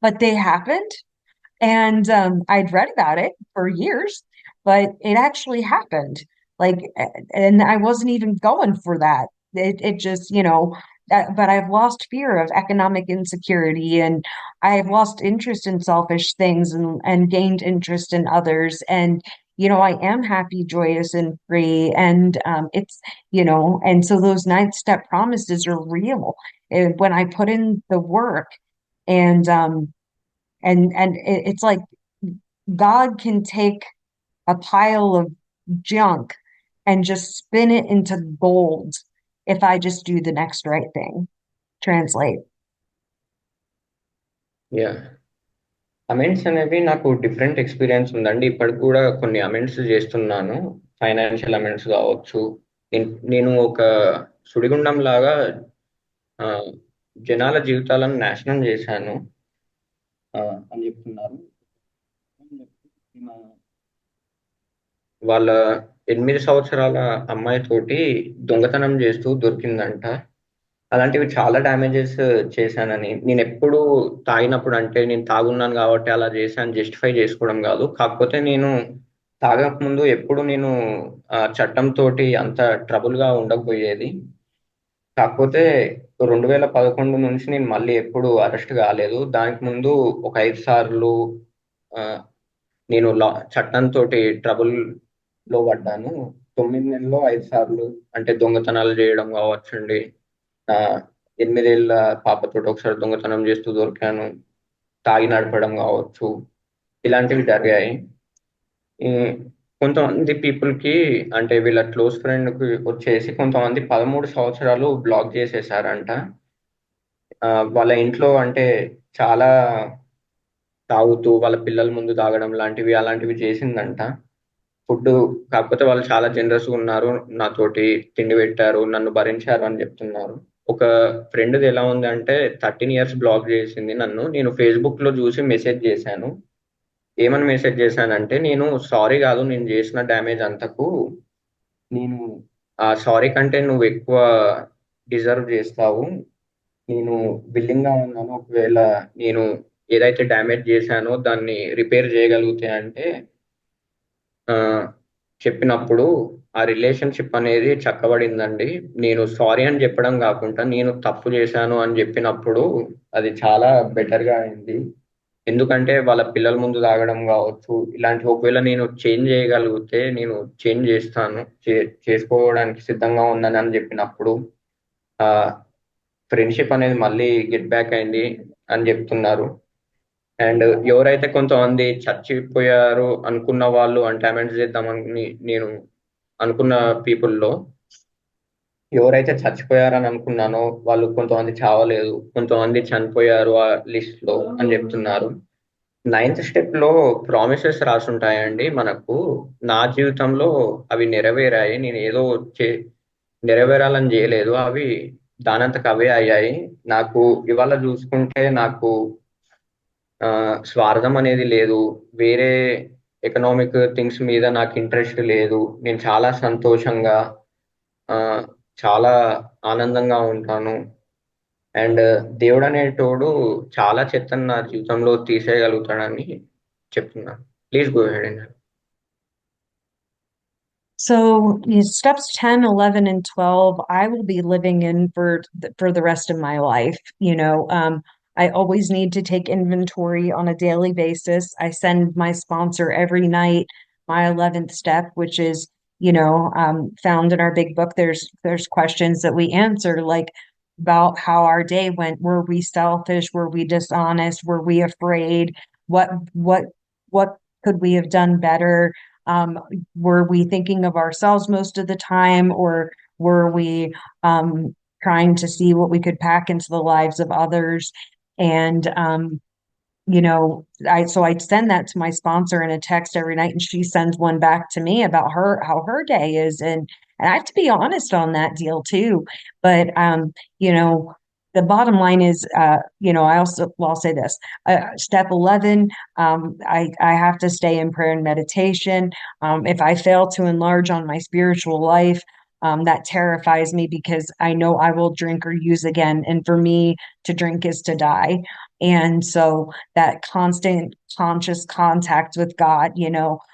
but they happened. And I'd read about it for years. but it actually happened. Like, and I wasn't even going for that. It just, but I've lost fear of economic insecurity, and I've lost interest in selfish things, and gained interest in others. And, I am happy, joyous, and free. And and so those ninth step promises are real. And when I put in the work, and it's like God can take a pile of junk and just spin it into gold if I just do the next right thing. Translate. Yeah amends అనేవి నాకు different experience ఉందండి. ఇప్పటికి కూడా కొన్ని amends చేస్తున్నాను. Financial amends కావచ్చు. నేను ఒక సుడిగుండం లాగా ఆ, జనాల జీవితాలను నాశనం చేశాను అని చెప్తున్నారు. వాళ్ళ 8 సంవత్సరాల అమ్మాయితోటి దొంగతనం చేస్తూ దొరికిందంట. అలాంటివి చాలా డ్యామేజెస్ చేశానని, నేను ఎప్పుడు తాగినప్పుడు, అంటే నేను తాగున్నాను కాబట్టి అలా చేశాను జస్టిఫై చేసుకోవడం కాదు. కాకపోతే నేను తాగక ముందు ఎప్పుడు నేను చట్టంతో అంత ట్రబుల్గా ఉండకపోయేది. కాకపోతే 2011 నుంచి నేను మళ్ళీ ఎప్పుడు అరెస్ట్ కాలేదు. దానికి ముందు ఒక 5 సార్లు ఆ, నేను చట్టంతో ట్రబుల్ లో పడ్డాను. 9 నెలల్లో 5 సార్లు, అంటే దొంగతనాలు చేయడం కావచ్చండి. ఆ 8 ఏళ్ల పాపతో ఒకసారి దొంగతనం చేస్తూ దొరికాను. తాగి నడపడం కావచ్చు, ఇలాంటివి జరిగాయి. ఈ కొంతమంది పీపుల్ కి, అంటే వీళ్ళ క్లోజ్ ఫ్రెండ్ కి వచ్చేసి కొంతమంది 13 సంవత్సరాలు బ్లాక్ చేసేసారంట. వాళ్ళ ఇంట్లో అంటే చాలా తాగుతూ వాళ్ళ పిల్లల ముందు తాగడం లాంటివి అలాంటివి చేసిందంట. ఫుడ్, కాకపోతే వాళ్ళు చాలా జనరస్ ఉన్నారు, నాతోటి తిండి పెట్టారు, నన్ను భరించారు అని చెప్తున్నారు. ఒక ఫ్రెండ్ది ఎలా ఉంది అంటే 13 ఇయర్స్ బ్లాక్ చేసింది నన్ను. నేను ఫేస్బుక్ లో చూసి మెసేజ్ చేశాను. ఏమని మెసేజ్ చేశానంటే, నేను సారీ కాదు, నేను చేసిన డ్యామేజ్ అంతకు నేను ఆ సారీ కంటే నువ్వు ఎక్కువ డిజర్వ్ చేస్తావు. నేను విల్లింగ్ గా ఉన్నాను, ఒకవేళ నేను ఏదైతే డ్యామేజ్ చేశానో దాన్ని రిపేర్ చేయగలిగితే అంటే ఆ, చెప్పినప్పుడు ఆ రిలేషన్షిప్ అనేది చక్కబడిందండి. నేను సారీ అని చెప్పడం కాకుండా నేను తప్పు చేశాను అని చెప్పినప్పుడు అది చాలా బెటర్ గా అయింది. ఎందుకంటే వాళ్ళ పిల్లల ముందు తాగడం కావచ్చు, ఇలాంటి ఒకవేళ నేను చేంజ్ చేయగలిగితే నేను చేంజ్ చేస్తాను, చేసుకోవడానికి సిద్ధంగా ఉన్నాను అని చెప్పినప్పుడు ఆ ఫ్రెండ్షిప్ అనేది మళ్ళీ గెట్ బ్యాక్ అయింది అని చెప్తున్నారు. అండ్ ఎవరైతే కొంతమంది చచ్చిపోయారు అనుకున్న వాళ్ళు, అంటే అమెండ్స్ చేద్దామని నేను అనుకున్న పీపుల్లో ఎవరైతే చచ్చిపోయారని అనుకున్నానో వాళ్ళు కొంతమంది చావలేదు, కొంతమంది చనిపోయారు ఆ లిస్ట్ లో అని చెప్తున్నారు. నైన్త్ స్టెప్ లో ప్రామిసెస్ రాసుంటాయండి మనకు. నా జీవితంలో అవి నెరవేరాయి. నేను ఏదో చే నెరవేరాలని చేయలేదు, అవి దానంతకు అవే అయ్యాయి. నాకు ఇవాళ చూసుకుంటే నాకు స్వార్థం అనేది లేదు. వేరే ఎకనామిక్ థింగ్స్ మీద నాకు ఇంట్రెస్ట్ లేదు. నేను చాలా సంతోషంగా ఆ, చాలా ఆనందంగా ఉంటాను. అండ్ దేవుడు అనేటోడు చాలా చెత్తను నా జీవితంలో తీసేయగలుగుతాడని చెప్తున్నాను. Please go ahead and So, steps 10, 11, and 12, I will be living in for the rest of my life. I always need to take inventory on a daily basis. I send my sponsor every night my 11th step, which is, found in our big book. There's questions that we answer, like about how our day went. Were we selfish? Were we dishonest? Were we afraid? What could we have done better? Were we thinking of ourselves most of the time, or were we trying to see what we could pack into the lives of others? And I send that to my sponsor in a text every night, and she sends one back to me about how her day is, and I have to be honest on that deal too. But the bottom line is, I'll say this: step 11, I have to stay in prayer and meditation. If I fail to enlarge on my spiritual life, that terrifies me because I know I will drink or use again, and for me to drink is to die. And so that constant conscious contact with God,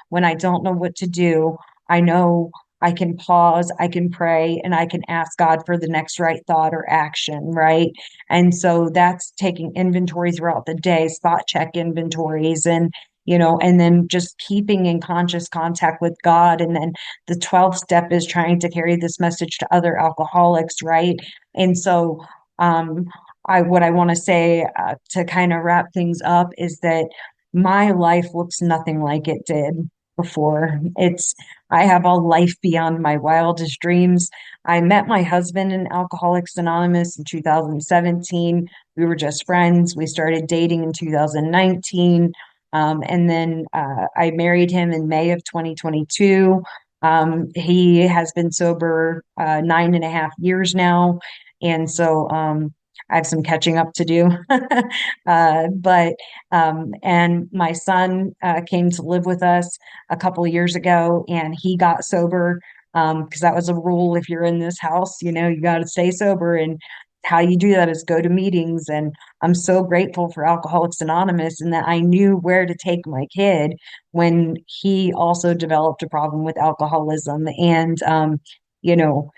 when I don't know what to do, I know I can pause, I can pray, and I can ask God for the next right thought or action, right? And so that's taking inventory throughout the day, spot check inventories, and then just keeping in conscious contact with God. And then the 12th step is trying to carry this message to other alcoholics, right? And so, um, what I want to say to kind of wrap things up is that my life looks nothing like it did before. I have a life beyond my wildest dreams. I met my husband in Alcoholics Anonymous in 2017. We were just friends. We started dating in 2019. And then I married him in May of 2022. He has been sober 9.5 years now. And so I have some catching up to do. And my son came to live with us a couple of years ago, and he got sober because that was a rule. If you're in this house, you got to stay sober. And how you do that is go to meetings. And I'm so grateful for Alcoholics Anonymous and that I knew where to take my kid when he also developed a problem with alcoholism. And, you know,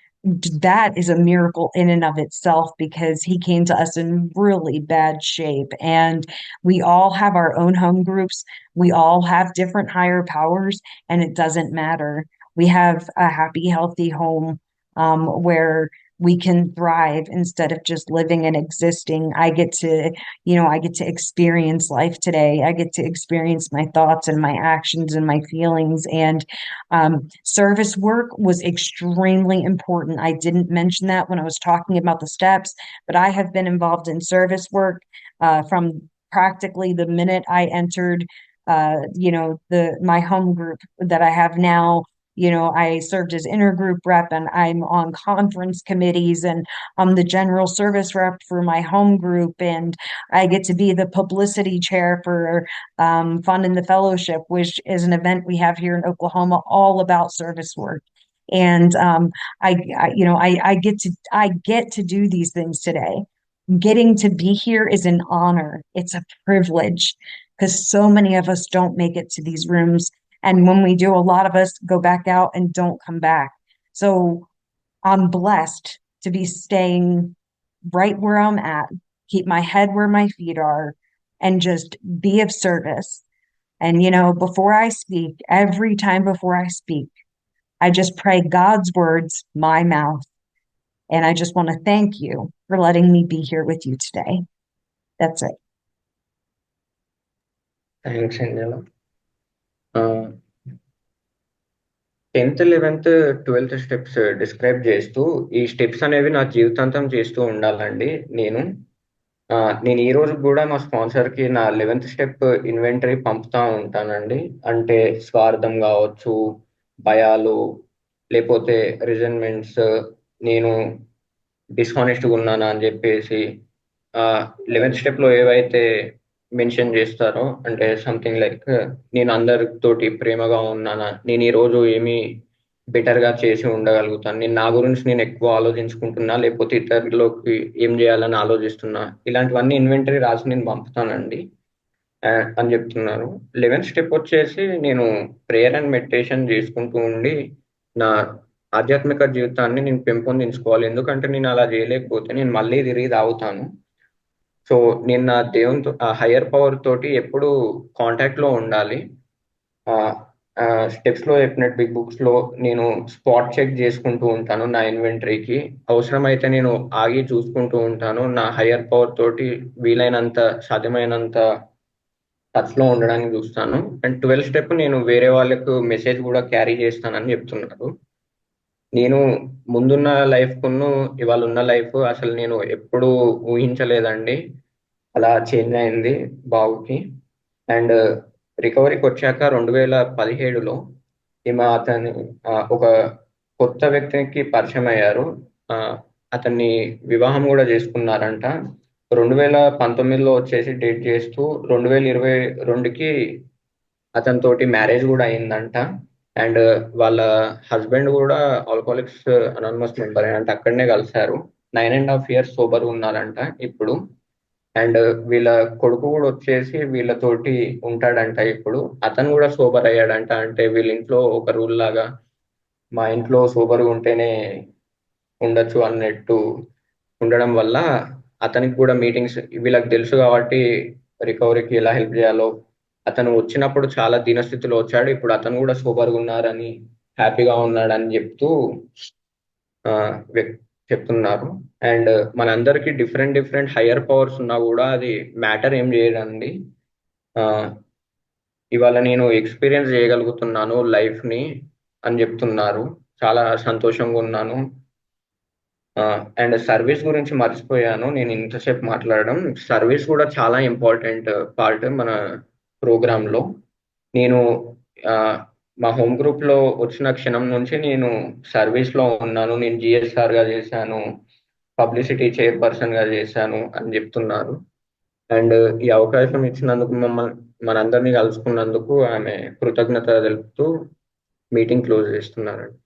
that is a miracle in and of itself because he came to us in really bad shape. And we all have our own home groups. We all have different higher powers, and it doesn't matter. We have a happy, healthy home where we can thrive instead of just living and existing. I get to experience life today. I get to experience my thoughts and my actions and my feelings. And service work was extremely important. I didn't mention that when I was talking about the steps, but I have been involved in service work from practically the minute I entered, my home group that I have now. I served as intergroup rep, and I'm on conference committees, and I'm the general service rep for my home group, and I get to be the publicity chair for Fun in the Fellowship, which is an event we have here in Oklahoma all about service work. And I get to do these things today. Getting to be here is an honor. It's a privilege because so many of us don't make it to these rooms. And when we do, a lot of us go back out and don't come back. So I'm blessed to be staying right where I'm at, keep my head where my feet are, and just be of service. And, before I speak, every time before I speak, I just pray God's words, my mouth. And I just want to thank you for letting me be here with you today. That's it. Thanks Angela. 10th 11th 12th steps describe చేస్తూ ఈ steps అనేవి నా జీవితాంతం చేస్తూ ఉండాలండి. నేను ఈ రోజు కూడా మా స్పాన్సర్కి నా 11th స్టెప్ ఇన్వెంటరీ పంపుతా ఉంటానండి. అంటే స్వార్థం కావచ్చు, భయాలు, లేకపోతే రిజన్మెంట్స్, నేను డిస్హానెస్ట్గా ఉన్నానా అని చెప్పేసి 11th స్టెప్లో ఏవైతే మెన్షన్ చేస్తారో, అంటే సంథింగ్ లైక్ నేను అందరితోటి ప్రేమగా ఉన్నానా, నేను ఈరోజు ఏమి బెటర్గా చేసి ఉండగలుగుతాను, నా గురించి నేను ఎక్కువ ఆలోచించుకుంటున్నా లేకపోతే ఇతరులకి ఏం చేయాలని ఆలోచిస్తున్నా, ఇలాంటివన్నీ ఇన్వెంటరీ రాసి నేను పంపుతానండి అని చెప్తున్నారు. 11th స్టెప్ వచ్చేసి నేను ప్రేయర్ అండ్ మెడిటేషన్ చేసుకుంటూ ఉండి నా ఆధ్యాత్మిక జీవితాన్ని నేను పెంపొందించుకోవాలి. ఎందుకంటే నేను అలా చేయలేకపోతే నేను మళ్ళీ తిరిగి తాగుతాను. సో నేను నా దేవునితో, ఆ హయ్యర్ పవర్ తోటి ఎప్పుడు కాంటాక్ట్ లో ఉండాలి. స్టెప్స్ లో చెప్పినట్టు బిగ్ బుక్స్ లో నేను స్పాట్ చెక్ చేసుకుంటూ ఉంటాను. నా ఇన్వెంటరీకి అవసరమైతే నేను ఆగి చూసుకుంటూ ఉంటాను. నా హయ్యర్ పవర్ తోటి వీలైనంత సాధ్యమైనంత టచ్ లో ఉండడానికి చూస్తాను. అండ్ 12th స్టెప్ నేను వేరే వాళ్ళకు మెసేజ్ కూడా క్యారీ చేస్తానని చెప్తున్నారు. నేను ముందున్న లైఫ్ కును ఇవాళ ఉన్న లైఫ్ అసలు నేను ఎప్పుడు ఊహించలేదండి. అలా చేంజ్ అయింది బావుకి. అండ్ రికవరీకి వచ్చాక 2017లో అతని ఒక కొత్త వ్యక్తికి పరిచయం అయ్యారు. అతన్ని వివాహం కూడా చేసుకున్నారంట. 2019లో వచ్చేసి డేట్ చేస్తూ 2022కి అతనితోటి మ్యారేజ్ కూడా అయిందంట. అండ్ వాళ్ళ హస్బెండ్ కూడా ఆల్కహాలిక్స్ అనానిమస్ మెంబర్ అంటే అక్కడనే కలిశారు. 9.5 years సోబర్ ఉన్నారంట ఇప్పుడు. అండ్ వీళ్ళ కొడుకు కూడా వచ్చేసి వీళ్ళతోటి ఉంటాడంట. ఇప్పుడు అతను కూడా సోబర్ అయ్యాడంట. అంటే వీళ్ళ ఇంట్లో ఒక రూల్ లాగా మా ఇంట్లో సోబర్గా ఉంటేనే ఉండొచ్చు అన్నట్టు ఉండడం వల్ల అతనికి కూడా మీటింగ్స్ వీళ్ళకి తెలుసు కాబట్టి రికవరీకి ఎలా హెల్ప్ చేయాలో. అతను వచ్చినప్పుడు చాలా దీనస్థితిలో వచ్చాడు. ఇప్పుడు అతను కూడా సూపర్గా ఉన్నారని, హ్యాపీగా ఉన్నాడని చెప్తూ ఆ, వ్యక్- చెప్తున్నారు. అండ్ మనందరికీ డిఫరెంట్ డిఫరెంట్ హయ్యర్ పవర్స్ ఉన్నా కూడా అది మ్యాటర్ ఏం చేయదండి. ఆ, ఇవాళ నేను ఎక్స్పీరియన్స్ చేయగలుగుతున్నాను లైఫ్ ని అని చెప్తున్నారు. చాలా సంతోషంగా ఉన్నాను. అండ్ సర్వీస్ గురించి మర్చిపోయాను నేను ఇంతసేపు మాట్లాడడం. సర్వీస్ కూడా చాలా ఇంపార్టెంట్ పార్ట్ మన ప్రోగ్రాంలో. నేను ఆ, మా హోమ్ గ్రూప్ లో వచ్చిన క్షణం నుంచి నేను సర్వీస్ లో ఉన్నాను. నేను జిఎస్ఆర్ గా చేశాను, పబ్లిసిటీ చైర్పర్సన్ గా చేశాను అని చెప్తున్నారు. అండ్ ఈ అవకాశం ఇచ్చినందుకు మమ్మల్ని మనందరినీ కలుసుకున్నందుకు ఆమె కృతజ్ఞత తెలుపుతూ మీటింగ్ క్లోజ్ చేస్తున్నారండి.